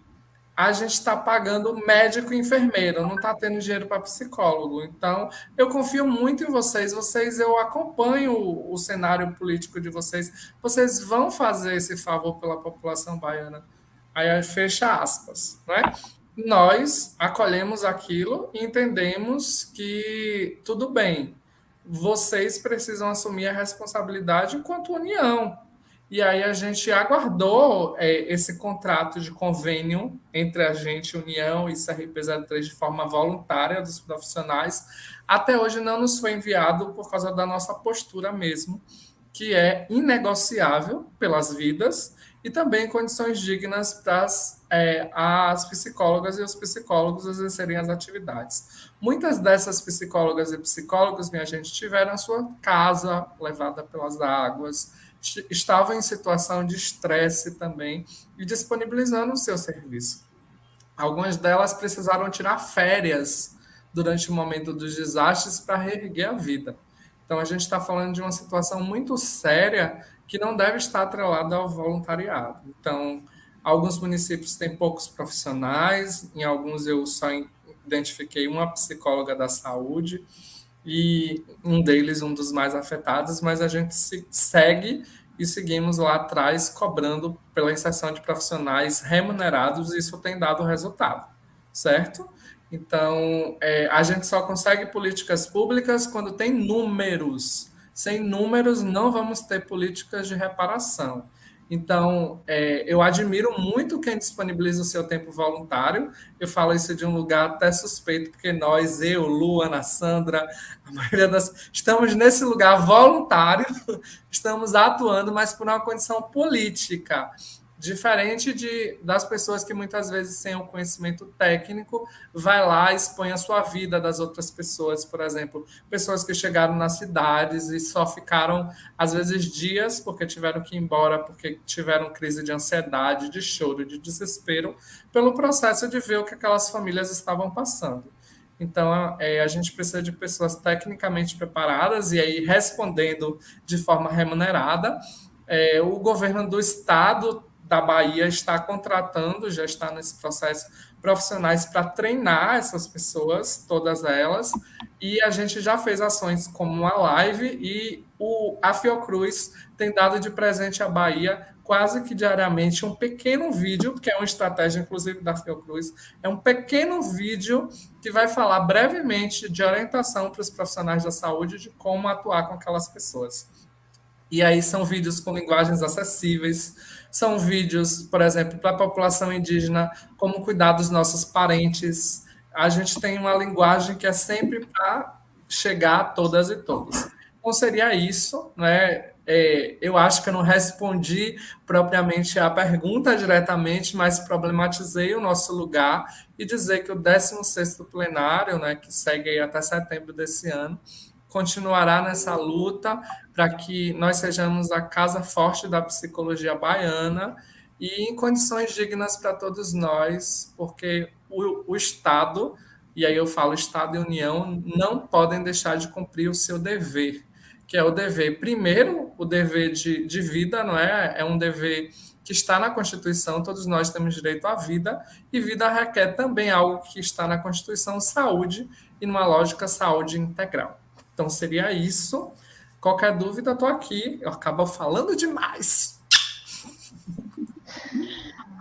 está pagando médico e enfermeiro, não está tendo dinheiro para psicólogo. Então, eu confio muito em vocês. Eu acompanho o cenário político de vocês. Vocês vão fazer esse favor pela população baiana. Aí fecha aspas, né? Nós acolhemos aquilo e entendemos que tudo bem. Vocês precisam assumir a responsabilidade enquanto União. E aí a gente aguardou esse contrato de convênio entre a gente, União e CRP03, de forma voluntária dos profissionais. Até hoje não nos foi enviado por causa da nossa postura mesmo, que é inegociável pelas vidas e também condições dignas para as psicólogas e os psicólogos exercerem as atividades. Muitas dessas psicólogas e psicólogos, minha gente, tiveram a sua casa levada pelas águas, estavam em situação de estresse também e disponibilizando o seu serviço. Algumas delas precisaram tirar férias durante o momento dos desastres para reerguer a vida. Então, a gente está falando de uma situação muito séria que não deve estar atrelada ao voluntariado. Então, alguns municípios têm poucos profissionais, em alguns eu só identifiquei uma psicóloga da saúde, e um deles, um dos mais afetados, mas a gente segue e seguimos lá atrás cobrando pela inserção de profissionais remunerados e isso tem dado resultado, certo? Então, a gente só consegue políticas públicas quando tem números. Sem números, não vamos ter políticas de reparação. Então, eu admiro muito quem disponibiliza o seu tempo voluntário. Eu falo isso de um lugar até suspeito, porque nós, eu, Lu, Ana Sandra, a maioria estamos nesse lugar voluntário, estamos atuando, mas por uma condição política, diferente das pessoas que muitas vezes, sem o conhecimento técnico, vai lá e expõe a sua vida das outras pessoas, por exemplo, pessoas que chegaram nas cidades e só ficaram, às vezes, dias, porque tiveram que ir embora, porque tiveram crise de ansiedade, de choro, de desespero, pelo processo de ver o que aquelas famílias estavam passando. Então, a gente precisa de pessoas tecnicamente preparadas e aí respondendo de forma remunerada. O governo do estado da Bahia está contratando, já está nesse processo, profissionais para treinar essas pessoas, todas elas, e a gente já fez ações como uma live e a Fiocruz tem dado de presente à Bahia quase que diariamente um pequeno vídeo, que é uma estratégia, inclusive, da Fiocruz, é um pequeno vídeo que vai falar brevemente de orientação para os profissionais da saúde de como atuar com aquelas pessoas. E aí são vídeos com linguagens acessíveis, são vídeos, por exemplo, para a população indígena, como cuidar dos nossos parentes. A gente tem uma linguagem que é sempre para chegar a todas e todos. Então seria isso, né? Eu acho que eu não respondi propriamente a pergunta diretamente, mas problematizei o nosso lugar e dizer que o 16º plenário, né, que segue aí até setembro desse ano, continuará nessa luta para que nós sejamos a casa forte da psicologia baiana e em condições dignas para todos nós, porque o Estado, e aí eu falo Estado e União, não podem deixar de cumprir o seu dever, que é o dever, primeiro, o dever de vida, não é? É um dever que está na Constituição, todos nós temos direito à vida, e vida requer também algo que está na Constituição, saúde, e numa lógica saúde integral. Então seria isso. Qualquer dúvida, estou aqui. Eu acabo falando demais.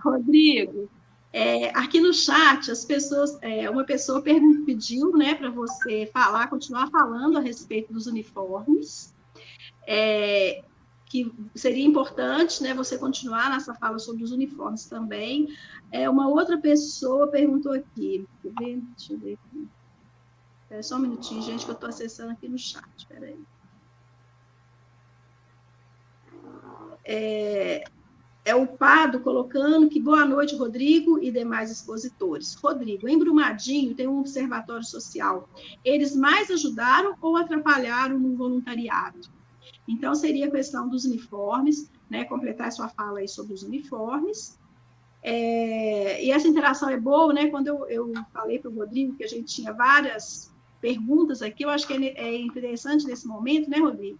Rodrigo, aqui no chat, as pessoas, uma pessoa pediu, né, para você falar, continuar falando a respeito dos uniformes, que seria importante, né, você continuar nessa fala sobre os uniformes também. Uma outra pessoa perguntou aqui, deixa eu ver aqui. Só um minutinho, gente, que eu estou acessando aqui no chat, espera aí. O Pado colocando que boa noite, Rodrigo e demais expositores. Rodrigo, em Brumadinho tem um observatório social. Eles mais ajudaram ou atrapalharam no voluntariado? Então, seria a questão dos uniformes, né? Completar sua fala aí sobre os uniformes. E essa interação é boa, né? Quando eu falei para o Rodrigo que a gente tinha várias perguntas aqui, eu acho que é interessante nesse momento, né, Rodrigo?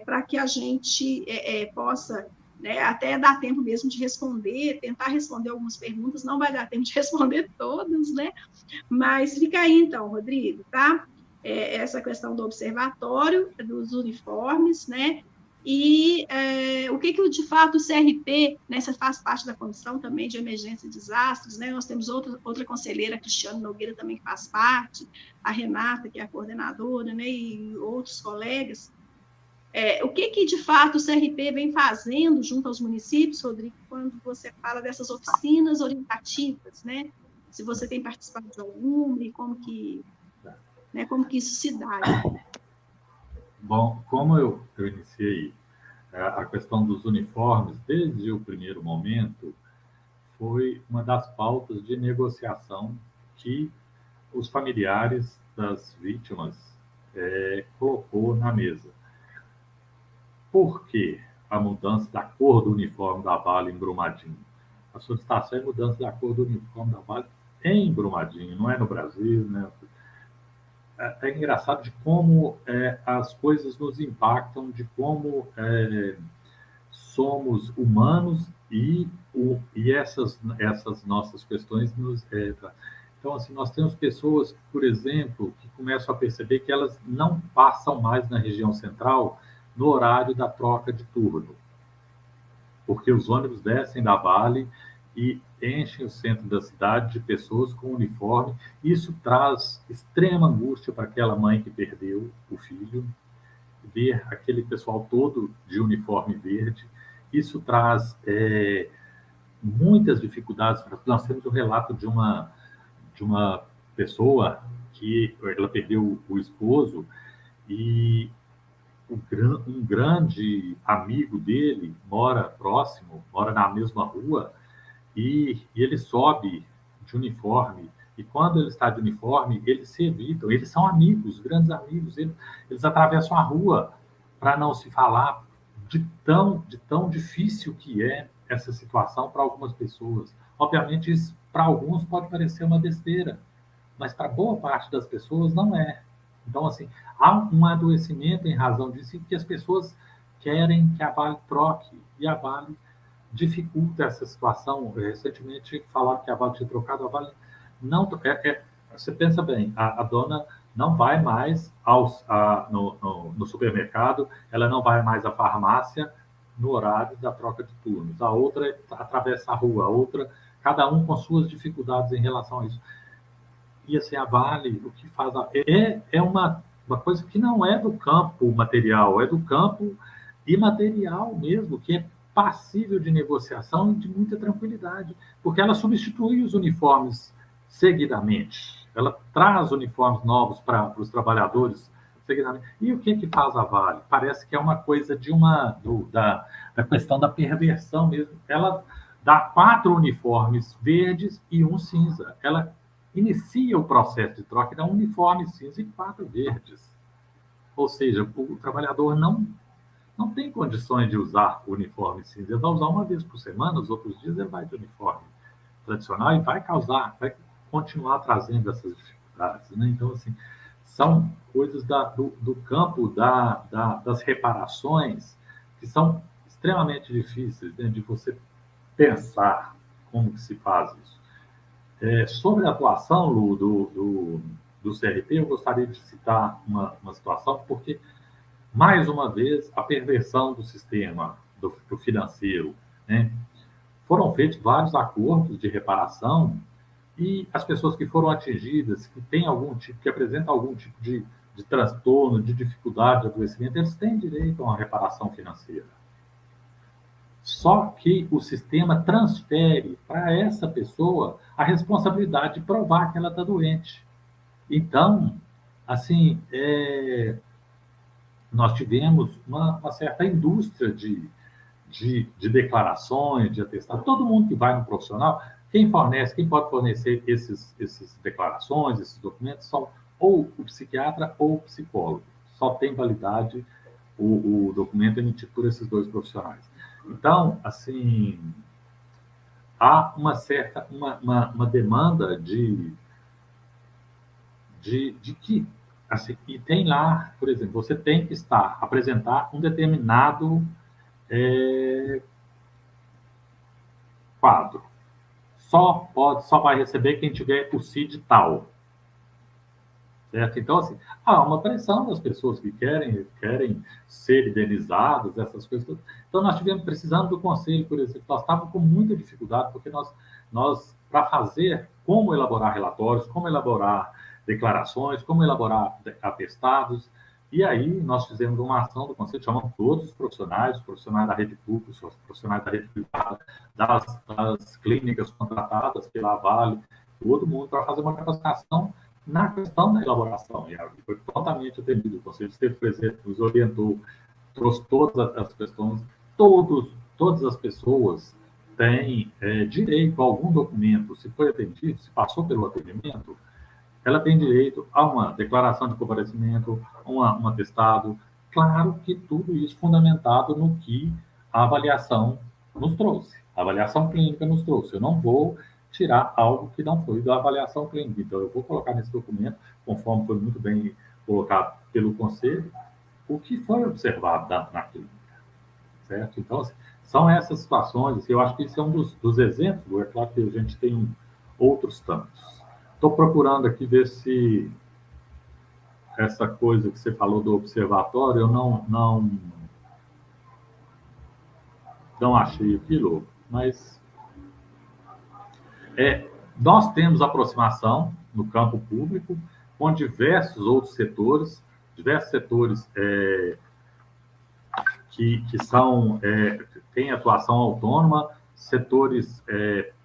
Para que a gente possa, né, até dar tempo mesmo de responder, tentar responder algumas perguntas, não vai dar tempo de responder todas, né? Mas fica aí, então, Rodrigo, tá? Essa questão do observatório, dos uniformes, né? E o que de fato o CRP, né, faz parte da comissão também de emergência e desastres, né? Nós temos outra conselheira, a Cristiane Nogueira, também que faz parte, a Renata, que é a coordenadora, né, e outros colegas. O que de fato o CRP vem fazendo junto aos municípios, Rodrigo, quando você fala dessas oficinas orientativas, né? Se você tem participado de alguma e como que isso se dá? Bom, como eu iniciei a questão dos uniformes, desde o primeiro momento, foi uma das pautas de negociação que os familiares das vítimas colocou na mesa. Por que a mudança da cor do uniforme da Vale em Brumadinho? A solicitação é mudança da cor do uniforme da Vale em Brumadinho, não é no Brasil, né? É engraçado de como as coisas nos impactam, de como somos humanos e essas nossas questões nos... Então, assim, nós temos pessoas, por exemplo, que começam a perceber que elas não passam mais na região central no horário da troca de turno, porque os ônibus descem da Vale e enchem o centro da cidade de pessoas com uniforme. Isso traz extrema angústia para aquela mãe que perdeu o filho, ver aquele pessoal todo de uniforme verde. Isso traz muitas dificuldades. Nós temos o relato de uma pessoa que ela perdeu o esposo e um grande amigo dele mora próximo, mora na mesma rua, e ele sobe de uniforme, e quando ele está de uniforme, eles se evitam, eles são amigos, grandes amigos, eles atravessam a rua para não se falar de tão difícil que é essa situação para algumas pessoas. Obviamente, isso para alguns pode parecer uma besteira, mas para boa parte das pessoas não é. Então, assim, há um adoecimento em razão disso, que as pessoas querem que a Vale troque, e a Vale dificulta essa situação. Recentemente falaram que a Vale tinha trocado, a Vale não... você pensa bem, a dona não vai mais no supermercado, ela não vai mais à farmácia no horário da troca de turnos. A outra atravessa a rua, a outra, cada um com suas dificuldades em relação a isso. E assim, a Vale, o que faz... É uma coisa que não é do campo material, é do campo e material mesmo, que é passível de negociação e de muita tranquilidade, porque ela substitui os uniformes seguidamente. Ela traz uniformes novos para os trabalhadores seguidamente. E o que faz a Vale? Parece que é uma coisa da questão da perversão mesmo. Ela dá 4 uniformes verdes e um cinza. Ela inicia o processo de troca e dá um uniforme cinza e 4 verdes. Ou seja, o trabalhador não tem condições de usar o uniforme cinza. Ele vai usar uma vez por semana, os outros dias ele vai de uniforme tradicional e vai continuar trazendo essas dificuldades. Né? Então, assim, são coisas do campo das reparações que são extremamente difíceis, né, de você pensar como que se faz isso. Sobre a atuação, Lu, do CRP, eu gostaria de citar uma situação, porque, mais uma vez, a perversão do sistema do financeiro, né? Foram feitos vários acordos de reparação e as pessoas que foram atingidas, que apresentam algum tipo de transtorno, de dificuldade, de adoecimento, eles têm direito a uma reparação financeira. Só que o sistema transfere para essa pessoa a responsabilidade de provar que ela está doente. Então, assim, nós tivemos uma certa indústria de declarações, de atestado. Todo mundo que vai no profissional, quem pode fornecer essas declarações, esses documentos, são ou o psiquiatra ou o psicólogo. Só tem validade o documento emitido por esses 2 profissionais. Então, assim, há uma certa uma demanda de que, assim, e tem lá, por exemplo, você tem que apresentar um determinado quadro. Só vai receber quem tiver o CID tal. Certo? Então, assim, há uma pressão das pessoas que querem ser indenizadas, essas coisas todas. Então, nós tivemos precisando do conselho, por exemplo, nós estávamos com muita dificuldade, porque nós para fazer como elaborar relatórios, como elaborar declarações, como elaborar atestados, e aí nós fizemos uma ação do conselho, chamamos todos os profissionais da rede pública, os profissionais da rede privada, das clínicas contratadas pela Vale, todo mundo, para fazer uma capacitação na questão da elaboração. E foi totalmente atendido. O conselho esteve presente, nos orientou, trouxe todas as questões. Todas as pessoas têm direito a algum documento, se foi atendido, se passou pelo atendimento, ela tem direito a uma declaração de comparecimento, um atestado. Claro que tudo isso fundamentado no que a avaliação nos trouxe, a avaliação clínica nos trouxe. Eu não vou tirar algo que não foi da avaliação clínica. Então, eu vou colocar nesse documento, conforme foi muito bem colocado pelo conselho, o que foi observado na clínica. Certo? Então, assim, são essas situações. Assim, eu acho que isso é um dos exemplos. É claro que a gente tem outros tantos. Estou procurando aqui ver se essa coisa que você falou do observatório, eu não achei aquilo, mas nós temos aproximação no campo público com diversos outros setores, que têm atuação autônoma, setores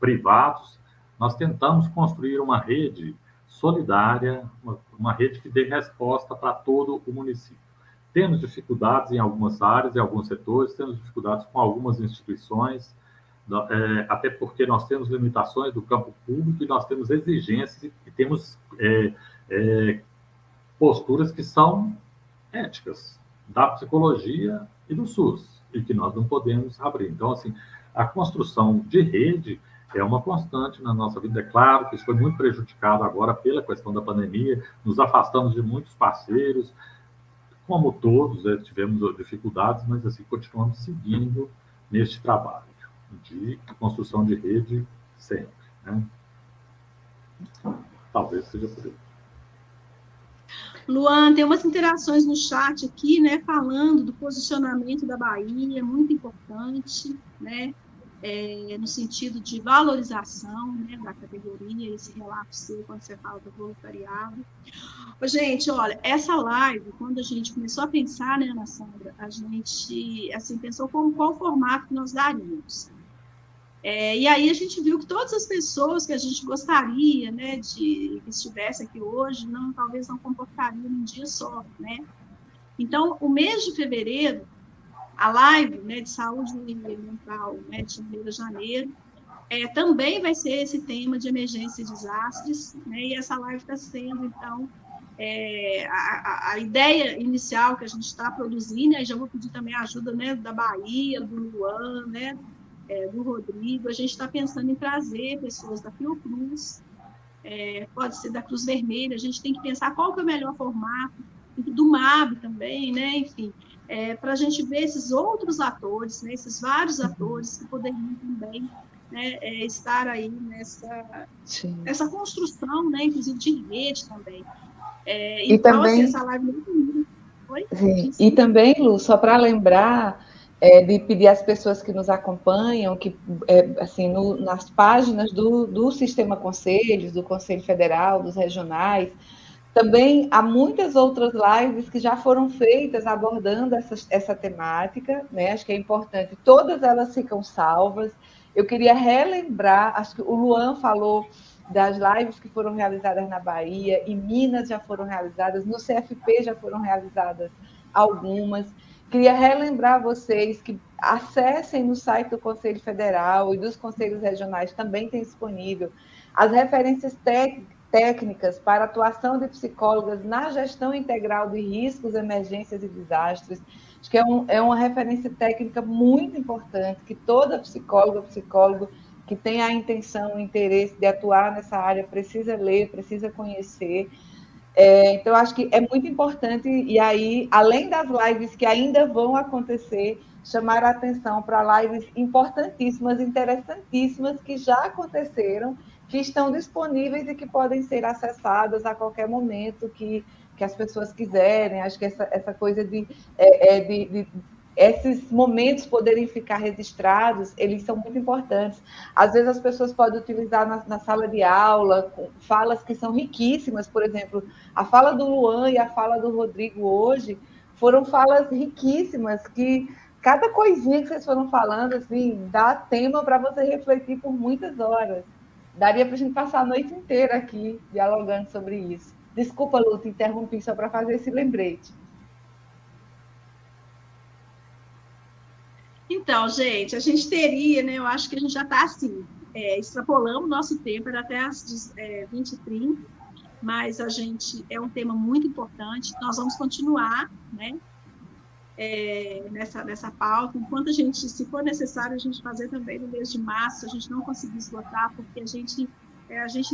privados. Nós tentamos construir uma rede solidária, uma rede que dê resposta para todo o município. Temos dificuldades em algumas áreas, em alguns setores, temos dificuldades com algumas instituições, até porque nós temos limitações do campo público e nós temos exigências e temos posturas que são éticas da psicologia e do SUS, e que nós não podemos abrir. Então, assim, a construção de rede é uma constante na nossa vida. É claro que isso foi muito prejudicado agora pela questão da pandemia, nos afastamos de muitos parceiros, como todos, tivemos dificuldades, mas assim, continuamos seguindo neste trabalho de construção de rede sempre. Né? Talvez seja por isso. Luan, tem umas interações no chat aqui, né, falando do posicionamento da Bahia, muito importante, né? no sentido de valorização, né, da categoria, esse relato seu, quando você fala do voluntariado. Gente, olha, essa live, quando a gente começou a pensar, né, Ana Sandra, a gente assim, pensou qual formato que nós daríamos. E aí a gente viu que todas as pessoas que a gente gostaria, né, que estivesse aqui hoje, talvez não comportariam num dia só, né? Então, o mês de fevereiro, a live, né, de saúde mental, né, de janeiro, também vai ser esse tema de emergência e desastres, né? E essa live está sendo, então, a ideia inicial que a gente está produzindo, aí já vou pedir também a ajuda, né, da Bahia, do Luan, né, do Rodrigo. A gente está pensando em trazer pessoas da Fiocruz, pode ser da Cruz Vermelha, a gente tem que pensar qual que é o melhor formato, do MAB também, né, enfim, para a gente ver esses outros atores, né, esses vários atores que poderiam também, né, estar aí nessa construção, né, inclusive de rede também. Então, também, assim, essa live muito foi. Sim. E também, Lu, só para lembrar de pedir às pessoas que nos acompanham, que assim, nas páginas do Sistema Conselhos, do Conselho Federal, dos regionais, também há muitas outras lives que já foram feitas abordando essa temática, né? Acho que é importante, todas elas ficam salvas. Eu queria relembrar, acho que o Luan falou das lives que foram realizadas na Bahia, em Minas já foram realizadas, no CFP já foram realizadas algumas. Queria relembrar vocês que acessem no site do Conselho Federal e dos Conselhos Regionais, também tem disponível as referências técnicas para atuação de psicólogas na gestão integral de riscos, emergências e desastres. Acho que é uma referência técnica muito importante, que toda psicólogo que tem a intenção, o interesse de atuar nessa área precisa ler, precisa conhecer. Então, acho que é muito importante, e aí, além das lives que ainda vão acontecer, chamar a atenção para lives importantíssimas, interessantíssimas, que já aconteceram, que estão disponíveis e que podem ser acessadas a qualquer momento que as pessoas quiserem. Acho que essa coisa de esses momentos poderem ficar registrados, eles são muito importantes. Às vezes as pessoas podem utilizar na sala de aula, falas que são riquíssimas, por exemplo, a fala do Luan e a fala do Rodrigo hoje foram falas riquíssimas, que cada coisinha que vocês foram falando, assim, dá tema para você refletir por muitas horas. Daria para a gente passar a noite inteira aqui dialogando sobre isso. Desculpa, Lu, te interrompi só para fazer esse lembrete. Então, gente, a gente teria, né? Eu acho que a gente já está assim, extrapolamos o nosso tempo, era até às 20h30, mas é um tema muito importante. Nós vamos continuar, né? Nessa pauta, enquanto se for necessário, a gente fazer também no mês de março, a gente não conseguir esgotar, porque a gente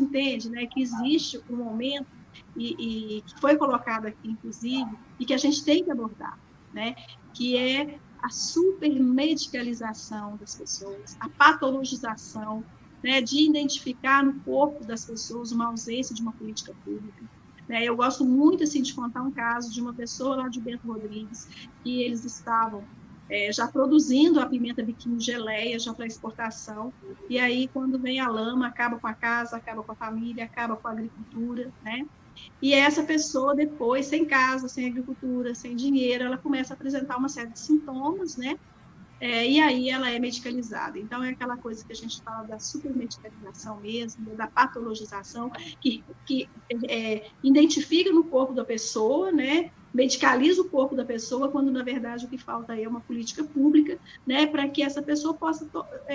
entende, né, que existe um momento, e que foi colocado aqui, inclusive, e que a gente tem que abordar, né, que é a supermedicalização das pessoas, a patologização, né, de identificar no corpo das pessoas uma ausência de uma política pública. Eu gosto muito assim, de contar um caso de uma pessoa lá de Bento Rodrigues, que eles estavam já produzindo a pimenta biquinho geleia, já para exportação, e aí quando vem a lama, acaba com a casa, acaba com a família, acaba com a agricultura, né? E essa pessoa depois, sem casa, sem agricultura, sem dinheiro, ela começa a apresentar uma série de sintomas, né? E aí ela é medicalizada. Então, é aquela coisa que a gente fala da supermedicalização mesmo, da patologização, que identifica no corpo da pessoa, né? Medicaliza o corpo da pessoa, quando, na verdade, o que falta é uma política pública, né? Para que essa pessoa possa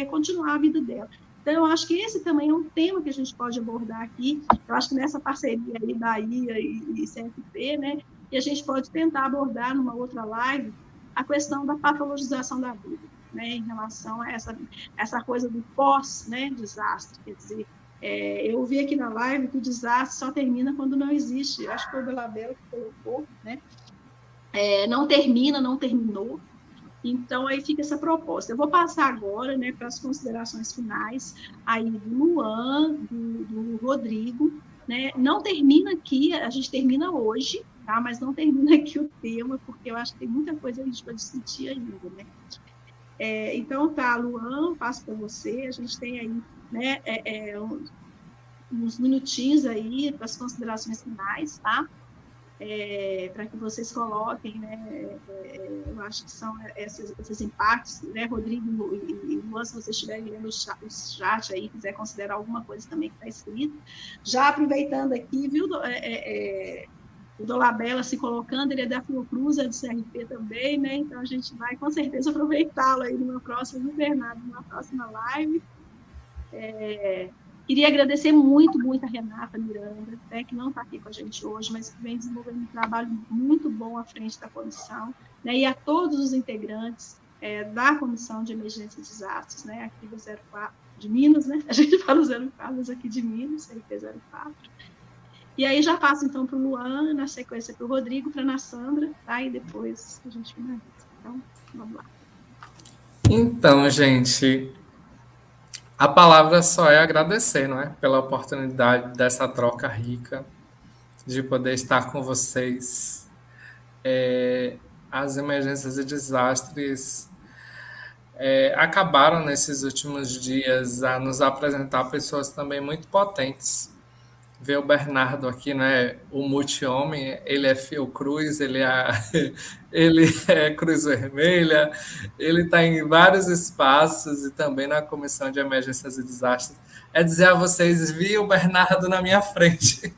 continuar a vida dela. Então, eu acho que esse também é um tema que a gente pode abordar aqui. Eu acho que nessa parceria aí da IA e CFP, né? E a gente pode tentar abordar numa outra live a questão da patologização da vida, né, em relação a essa coisa do pós-desastre, quer dizer, eu vi aqui na live que o desastre só termina quando não existe, eu acho que foi o Belabella que colocou, né, não termina, não terminou, então aí fica essa proposta. Eu vou passar agora, né, para as considerações finais, aí do Luan, do Rodrigo, né, não termina aqui, a gente termina hoje, tá? Mas não termina aqui o tema, porque eu acho que tem muita coisa a gente para discutir ainda, né? Então, tá, Luan, passo para você. A gente tem aí, né, uns minutinhos aí para as considerações finais, tá? Para que vocês coloquem, né? Eu acho que são esses impactos, né, Rodrigo e Luan, se vocês estiverem lendo o chat aí, quiser considerar alguma coisa também que está escrito. Já aproveitando aqui, viu, o Dolabella se colocando, ele é da Fiocruz, é do CRP também, né? Então a gente vai com certeza aproveitá-lo aí numa próxima, viu, Bernardo, numa próxima live. Queria agradecer muito a Renata Miranda, né, que não está aqui com a gente hoje, mas que vem desenvolvendo um trabalho muito bom à frente da comissão, né, e a todos os integrantes da Comissão de Emergência e Desastres, né, aqui do 04 de Minas, né, a gente fala 04, mas aqui de Minas, CRP 04. E aí já passo, então, para o Luan, na sequência para o Rodrigo, para a Ana Sandra, tá? E depois a gente finaliza. Então, vamos lá. Então, gente, a palavra só é agradecer, não é? Pela oportunidade dessa troca rica, de poder estar com vocês. As emergências e desastres acabaram nesses últimos dias a nos apresentar pessoas também muito potentes. Ver o Bernardo aqui, né? O multi-homem, ele é Fiocruz, ele é Cruz Vermelha, ele está em vários espaços e também na Comissão de Emergências e Desastres. É dizer a vocês, vi o Bernardo na minha frente.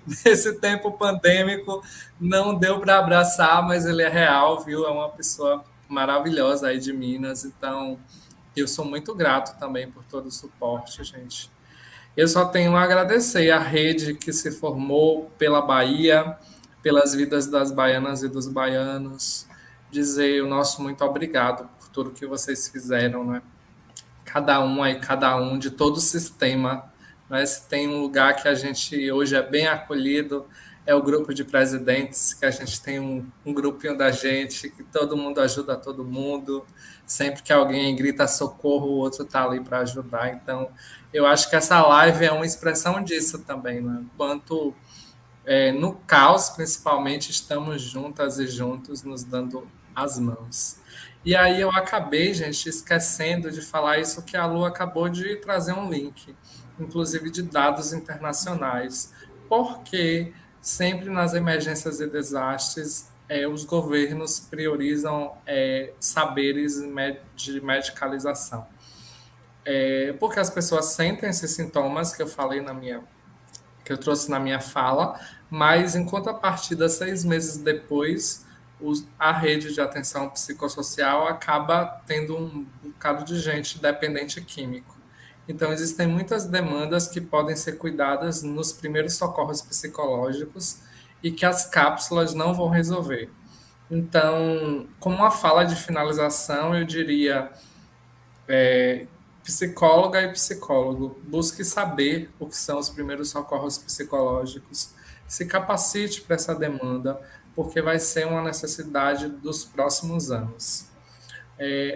Nesse tempo pandêmico, não deu para abraçar, mas ele é real, viu? É uma pessoa maravilhosa aí de Minas, então eu sou muito grato também por todo o suporte, gente. Eu só tenho a agradecer a rede que se formou pela Bahia, pelas vidas das baianas e dos baianos, dizer o nosso muito obrigado por tudo que vocês fizeram, né? Cada um de todo o sistema, né? Se tem um lugar que a gente hoje é bem acolhido, é o grupo de presidentes, que a gente tem um grupinho da gente, que todo mundo ajuda todo mundo, sempre que alguém grita socorro, o outro está ali para ajudar. Então, eu acho que essa live é uma expressão disso também, né? Quanto no caos, principalmente, estamos juntas e juntos, nos dando as mãos. E aí eu acabei, gente, esquecendo de falar isso que a Lu acabou de trazer um link, inclusive de dados internacionais, porque sempre nas emergências e desastres os governos priorizam saberes de medicalização. Porque as pessoas sentem esses sintomas que eu falei que eu trouxe na minha fala, mas em contrapartida, 6 meses depois, a rede de atenção psicossocial acaba tendo um bocado de gente dependente químico. Então, existem muitas demandas que podem ser cuidadas nos primeiros socorros psicológicos e que as cápsulas não vão resolver. Então, como uma fala de finalização, eu diria psicóloga e psicólogo, busque saber o que são os primeiros socorros psicológicos, se capacite para essa demanda, porque vai ser uma necessidade dos próximos anos.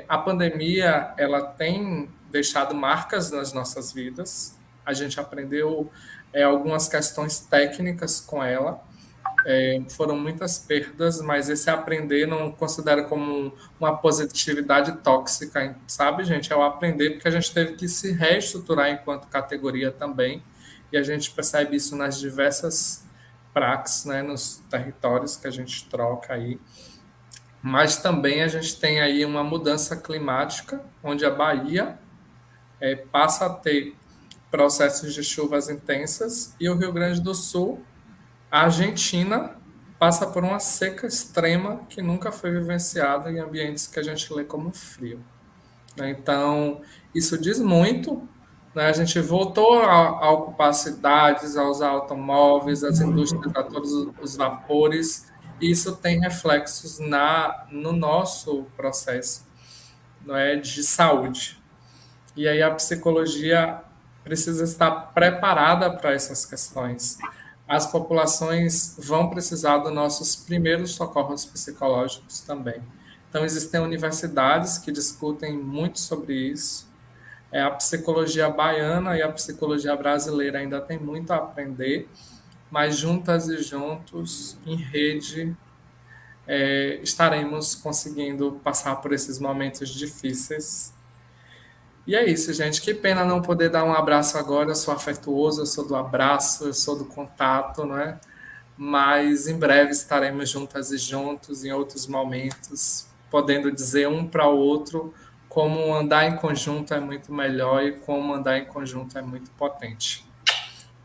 A pandemia, ela tem deixado marcas nas nossas vidas, a gente aprendeu algumas questões técnicas com ela, foram muitas perdas, mas esse aprender não considero como uma positividade tóxica, sabe, gente? É o aprender porque a gente teve que se reestruturar enquanto categoria também, e a gente percebe isso nas diversas praxes, né, nos territórios que a gente troca aí. Mas também a gente tem aí uma mudança climática, onde a Bahia passa a ter processos de chuvas intensas e o Rio Grande do Sul, a Argentina passa por uma seca extrema que nunca foi vivenciada em ambientes que a gente lê como frio. Então, isso diz muito. Né? A gente voltou a ocupar cidades, a usar automóveis, as indústrias a todos os vapores, e isso tem reflexos no nosso processo, não é, de saúde. E aí a psicologia precisa estar preparada para essas questões. As populações vão precisar dos nossos primeiros socorros psicológicos também. Então, existem universidades que discutem muito sobre isso. A psicologia baiana e a psicologia brasileira ainda tem muito a aprender, mas juntas e juntos, em rede, estaremos conseguindo passar por esses momentos difíceis. E é isso, gente. Que pena não poder dar um abraço agora. Eu sou afetuoso, eu sou do abraço, eu sou do contato, não é? Mas em breve estaremos juntas e juntos em outros momentos, podendo dizer um para o outro como andar em conjunto é muito melhor e como andar em conjunto é muito potente.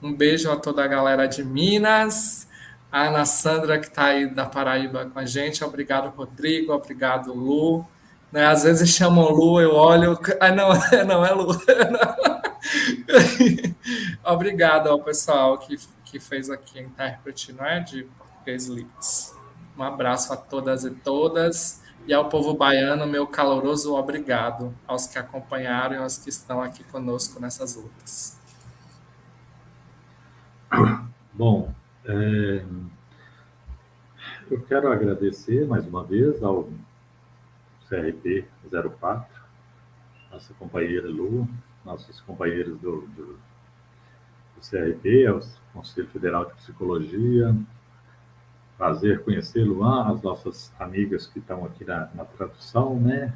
Um beijo a toda a galera de Minas, a Ana Sandra que está aí da Paraíba com a gente. Obrigado, Rodrigo. Obrigado, Lu. Né, às vezes chamam Lu, eu olho. Ah, não, não é Lu. Obrigado ao pessoal que fez aqui a intérprete, não é, de Português Livres. Um abraço a todas e todas. E ao povo baiano, meu caloroso obrigado aos que acompanharam e aos que estão aqui conosco nessas lutas. Bom, eu quero agradecer mais uma vez ao CRP 04, nossa companheira Lu, nossos companheiros do CRP, ao Conselho Federal de Psicologia. Prazer conhecer Luan, as nossas amigas que estão aqui na tradução, né?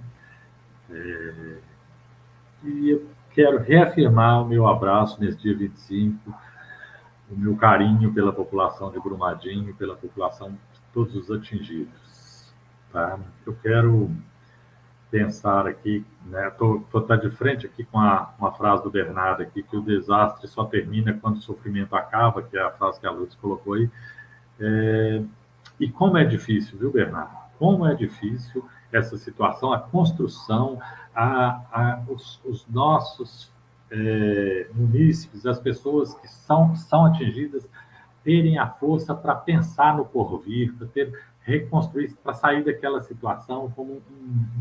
E eu quero reafirmar o meu abraço nesse dia 25, o meu carinho pela população de Brumadinho, pela população de todos os atingidos, tá? Eu quero pensar aqui, né? Estou de frente aqui com uma frase do Bernardo aqui, que o desastre só termina quando o sofrimento acaba, que é a frase que a Lourdes colocou aí. E como é difícil, viu, Bernardo? Como é difícil essa situação, a construção, os nossos munícipes, as pessoas que são atingidas, terem a força para pensar no porvir, para reconstruir, para sair daquela situação. Como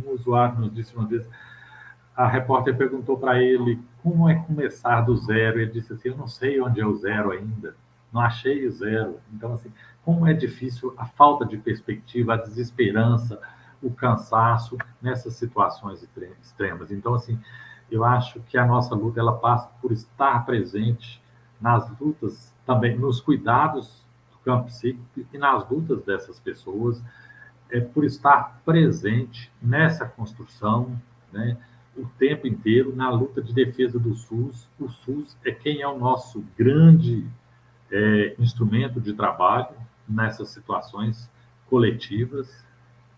um usuário nos disse uma vez, a repórter perguntou para ele como é começar do zero. Ele disse assim: eu não sei onde é o zero ainda, não achei o zero. Então, assim, como é difícil a falta de perspectiva, a desesperança, o cansaço nessas situações extremas. Então, assim, eu acho que a nossa luta ela passa por estar presente nas lutas também, nos cuidados do campo psíquico e nas lutas dessas pessoas, por estar presente nessa construção, né, o tempo inteiro na luta de defesa do SUS. O SUS é quem é o nosso grande instrumento de trabalho nessas situações coletivas,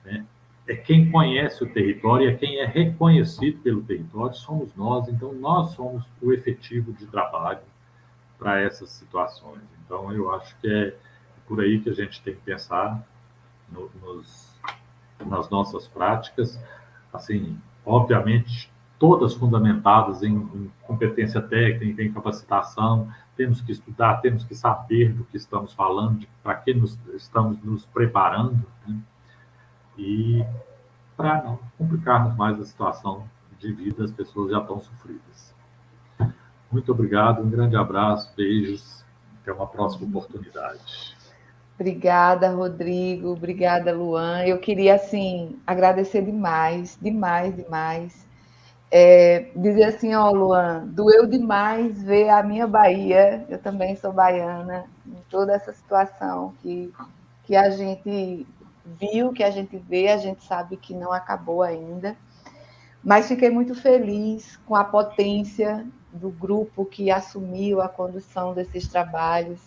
né? É quem conhece o território, é quem é reconhecido pelo território, somos nós. Então, nós somos o efetivo de trabalho para essas situações. Então, eu acho que é por aí que a gente tem que pensar nas nossas práticas, assim, obviamente, todas fundamentadas em competência técnica, em capacitação. Temos que estudar, temos que saber do que estamos falando, para que estamos nos preparando, né? E para não complicarmos mais a situação de vida das pessoas já tão sofridas. Muito obrigado, um grande abraço, beijos, até uma próxima oportunidade. Obrigada, Rodrigo, obrigada, Luan. Eu queria, assim, agradecer demais, demais, demais. Dizer assim, ó, Luan, doeu demais ver a minha Bahia, eu também sou baiana, em toda essa situação que a gente viu, que a gente vê, a gente sabe que não acabou ainda, mas fiquei muito feliz com a potência do grupo que assumiu a condução desses trabalhos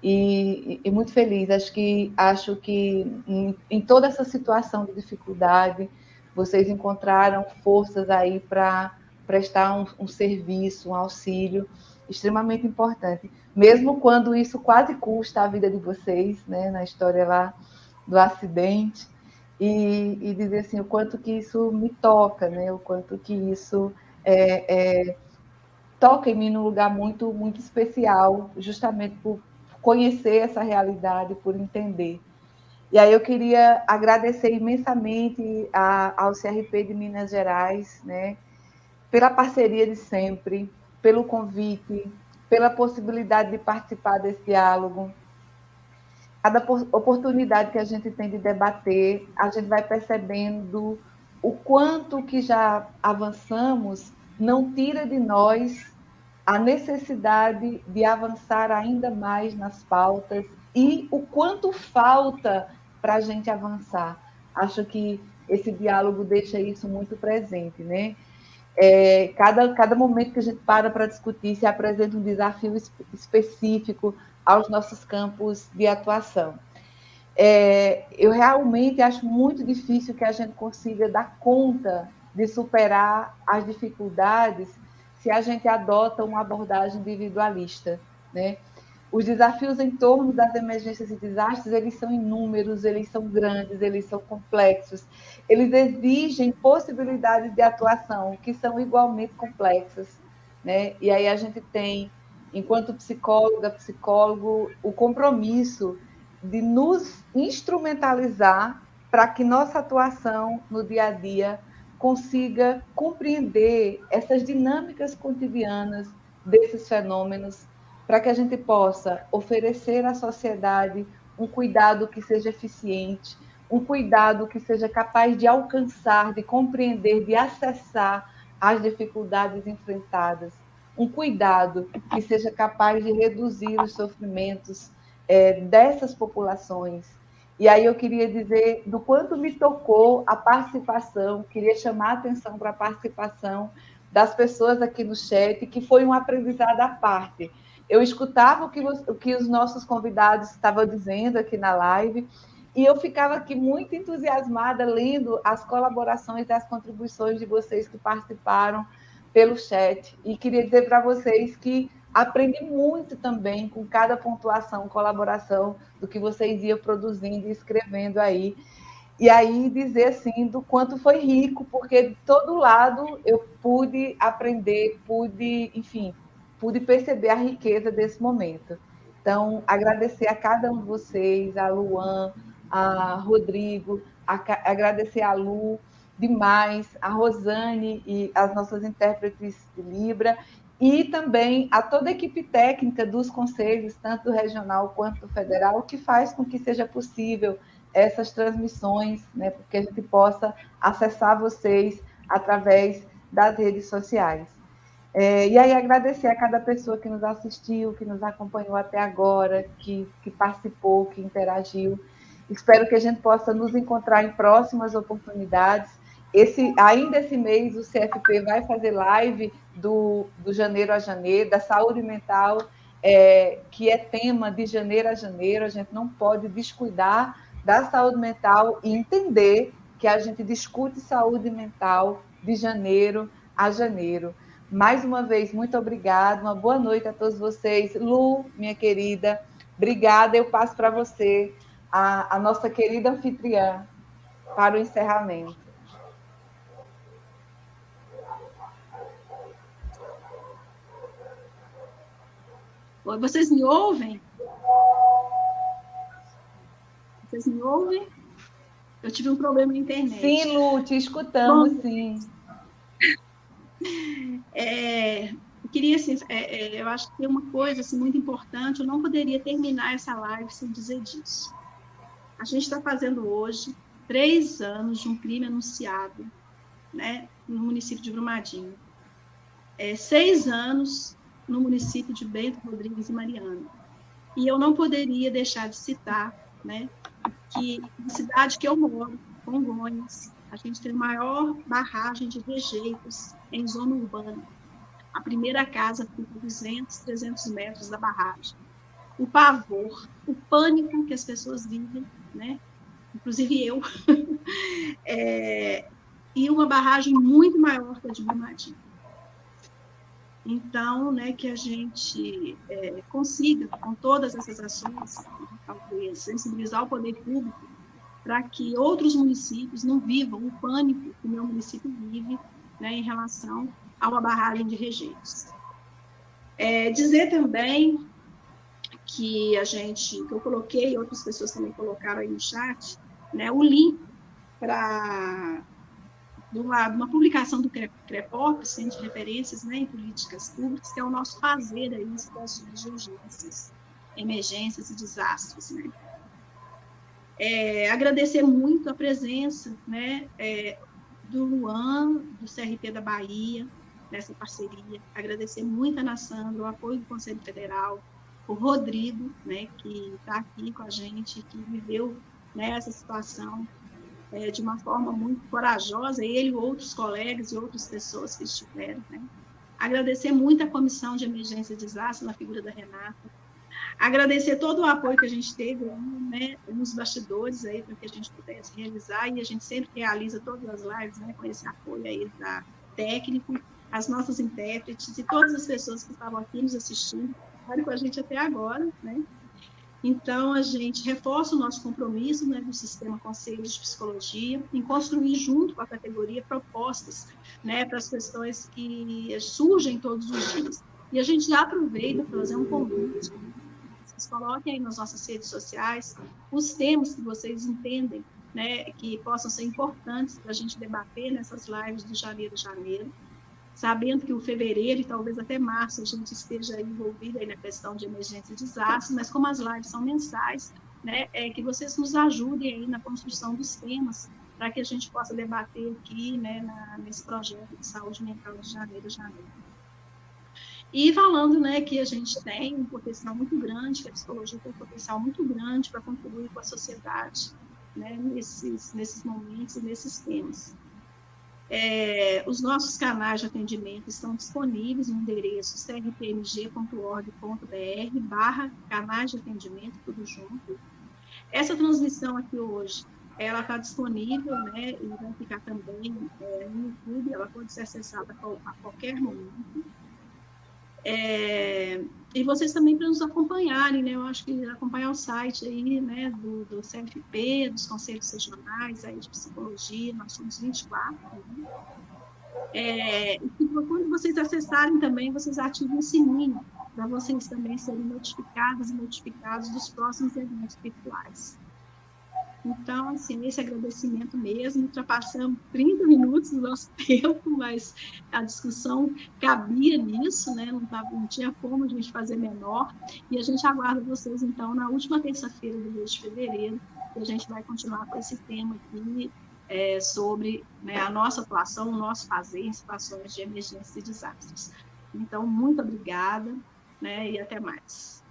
e muito feliz. Acho que em toda essa situação de dificuldade, vocês encontraram forças aí para prestar um serviço, um auxílio extremamente importante, mesmo quando isso quase custa a vida de vocês, né, na história lá do acidente, e dizer assim, o quanto que isso me toca, né, o quanto que isso toca em mim num lugar muito, muito especial, justamente por conhecer essa realidade, por entender. E aí eu queria agradecer imensamente ao CRP de Minas Gerais, né, pela parceria de sempre, pelo convite, pela possibilidade de participar desse diálogo. Cada oportunidade que a gente tem de debater, a gente vai percebendo o quanto que já avançamos não tira de nós a necessidade de avançar ainda mais nas pautas e o quanto falta para a gente avançar. Acho que esse diálogo deixa isso muito presente, né? Cada momento que a gente para discutir, se apresenta um desafio específico aos nossos campos de atuação. Eu realmente acho muito difícil que a gente consiga dar conta de superar as dificuldades se a gente adota uma abordagem individualista, né? Os desafios em torno das emergências e desastres, eles são inúmeros, eles são grandes, eles são complexos, eles exigem possibilidades de atuação que são igualmente complexas, né? E aí a gente tem, enquanto psicóloga, psicólogo, o compromisso de nos instrumentalizar para que nossa atuação no dia a dia consiga compreender essas dinâmicas cotidianas desses fenômenos, para que a gente possa oferecer à sociedade um cuidado que seja eficiente, um cuidado que seja capaz de alcançar, de compreender, de acessar as dificuldades enfrentadas, um cuidado que seja capaz de reduzir os sofrimentos dessas populações. E aí eu queria dizer do quanto me tocou a participação, queria chamar a atenção para a participação das pessoas aqui no chat, que foi um aprendizado à parte. Eu escutava o que os nossos convidados estavam dizendo aqui na live, e eu ficava aqui muito entusiasmada lendo as colaborações e as contribuições de vocês que participaram pelo chat. E queria dizer para vocês que aprendi muito também com cada pontuação, colaboração do que vocês iam produzindo e escrevendo aí. E aí dizer assim do quanto foi rico, porque de todo lado eu pude aprender, pude perceber a riqueza desse momento. Então, agradecer a cada um de vocês, a Luan, a Rodrigo, agradecer a Lu demais, a Rosane e as nossas intérpretes de Libra, e também a toda a equipe técnica dos conselhos, tanto do regional quanto do federal, que faz com que seja possível essas transmissões, né, para que a gente possa acessar vocês através das redes sociais. E aí agradecer a cada pessoa que nos assistiu, que nos acompanhou até agora, que participou, que interagiu. Espero que a gente possa nos encontrar em próximas oportunidades. Ainda esse mês, o CFP vai fazer live do janeiro a janeiro, da saúde mental, que é tema de janeiro a janeiro. A gente não pode descuidar da saúde mental e entender que a gente discute saúde mental de janeiro a janeiro. Mais uma vez, muito obrigada, uma boa noite a todos vocês. Lu, minha querida, obrigada. Eu passo para você, a nossa querida anfitriã, para o encerramento. Oi, vocês me ouvem? Vocês me ouvem? Eu tive um problema na internet. Sim, Lu, te escutamos, sim. Eu queria, assim, eu acho que tem uma coisa assim, muito importante, eu não poderia terminar essa live sem dizer disso. A gente está fazendo hoje 3 anos de um crime anunciado, né, no município de Brumadinho. 6 anos no município de Bento Rodrigues e Mariana. E eu não poderia deixar de citar, né, que na cidade que eu moro, Congonhas, a gente tem a maior barragem de rejeitos em zona urbana. A primeira casa fica a 200, 300 metros da barragem. O pavor, o pânico que as pessoas vivem, né? Inclusive eu, e uma barragem muito maior que a de Brumadinho. Então, né, que a gente consiga, com todas essas ações, talvez, sensibilizar o poder público para que outros municípios não vivam o pânico que o meu município vive, né, em relação a uma barragem de rejeitos. Dizer também que eu coloquei, outras pessoas também colocaram aí no chat, né, o link para uma publicação do CREPOP, Centro de Referências, né, em Políticas Públicas, que é o nosso fazer aí em situações de urgências, emergências e desastres, né. Agradecer muito a presença, né, do Luan, do CRP da Bahia, nessa parceria. Agradecer muito a Ana Sandra, o apoio do Conselho Federal, o Rodrigo, né, que está aqui com a gente, que viveu né, essa situação de uma forma muito corajosa, ele e outros colegas e outras pessoas que estiveram, né? Agradecer muito a Comissão de Emergência e Desastre, na figura da Renata, agradecer todo o apoio que a gente teve, né, nos bastidores aí para que a gente pudesse realizar, e a gente sempre realiza todas as lives, né, com esse apoio aí da técnico, as nossas intérpretes e todas as pessoas que estavam aqui nos assistindo, ficaram com a gente até agora, né? Então, a gente reforça o nosso compromisso, né, do Sistema Conselhos de Psicologia em construir, junto com a categoria, propostas, né, para as questões que surgem todos os dias. E a gente já aproveita para fazer um convite, né? Vocês coloquem aí nas nossas redes sociais os temas que vocês entendem, né, que possam ser importantes para a gente debater nessas lives do Janeiro a Janeiro, sabendo que o fevereiro e talvez até março a gente esteja envolvido aí na questão de emergência e desastre, mas como as lives são mensais, né, que vocês nos ajudem aí na construção dos temas para que a gente possa debater aqui, né, nesse projeto de saúde mental de janeiro a janeiro. E falando, né, que a gente tem um potencial muito grande, que a psicologia tem um potencial muito grande para contribuir com a sociedade, né, nesses momentos e nesses temas. Os nossos canais de atendimento estão disponíveis no endereço crpmg.org.br/canais de atendimento, tudo junto. Essa transmissão aqui hoje, ela está disponível, né, e vai ficar também no YouTube, ela pode ser acessada a qualquer momento. E vocês também para nos acompanharem, né? Eu acho que acompanhar o site aí, né, do CFP, dos Conselhos Regionais aí de Psicologia, nós somos 24, né? E quando vocês acessarem também, vocês ativem o sininho, para vocês também serem notificadas e notificados dos próximos eventos virtuais. Então, assim, esse agradecimento mesmo, ultrapassamos 30 minutos do nosso tempo, mas a discussão cabia nisso, né? Não tinha como a gente fazer menor, e a gente aguarda vocês, então, na última terça-feira do mês de fevereiro, e a gente vai continuar com esse tema aqui, sobre, né, a nossa atuação, o nosso fazer em situações de emergência e desastres. Então, muito obrigada, né, e até mais.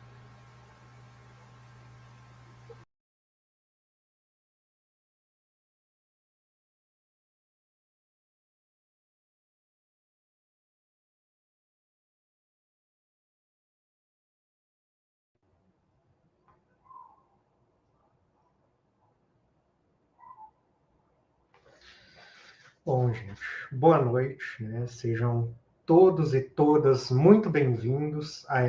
Bom, gente, boa noite, né? Sejam todos e todas muito bem-vindos a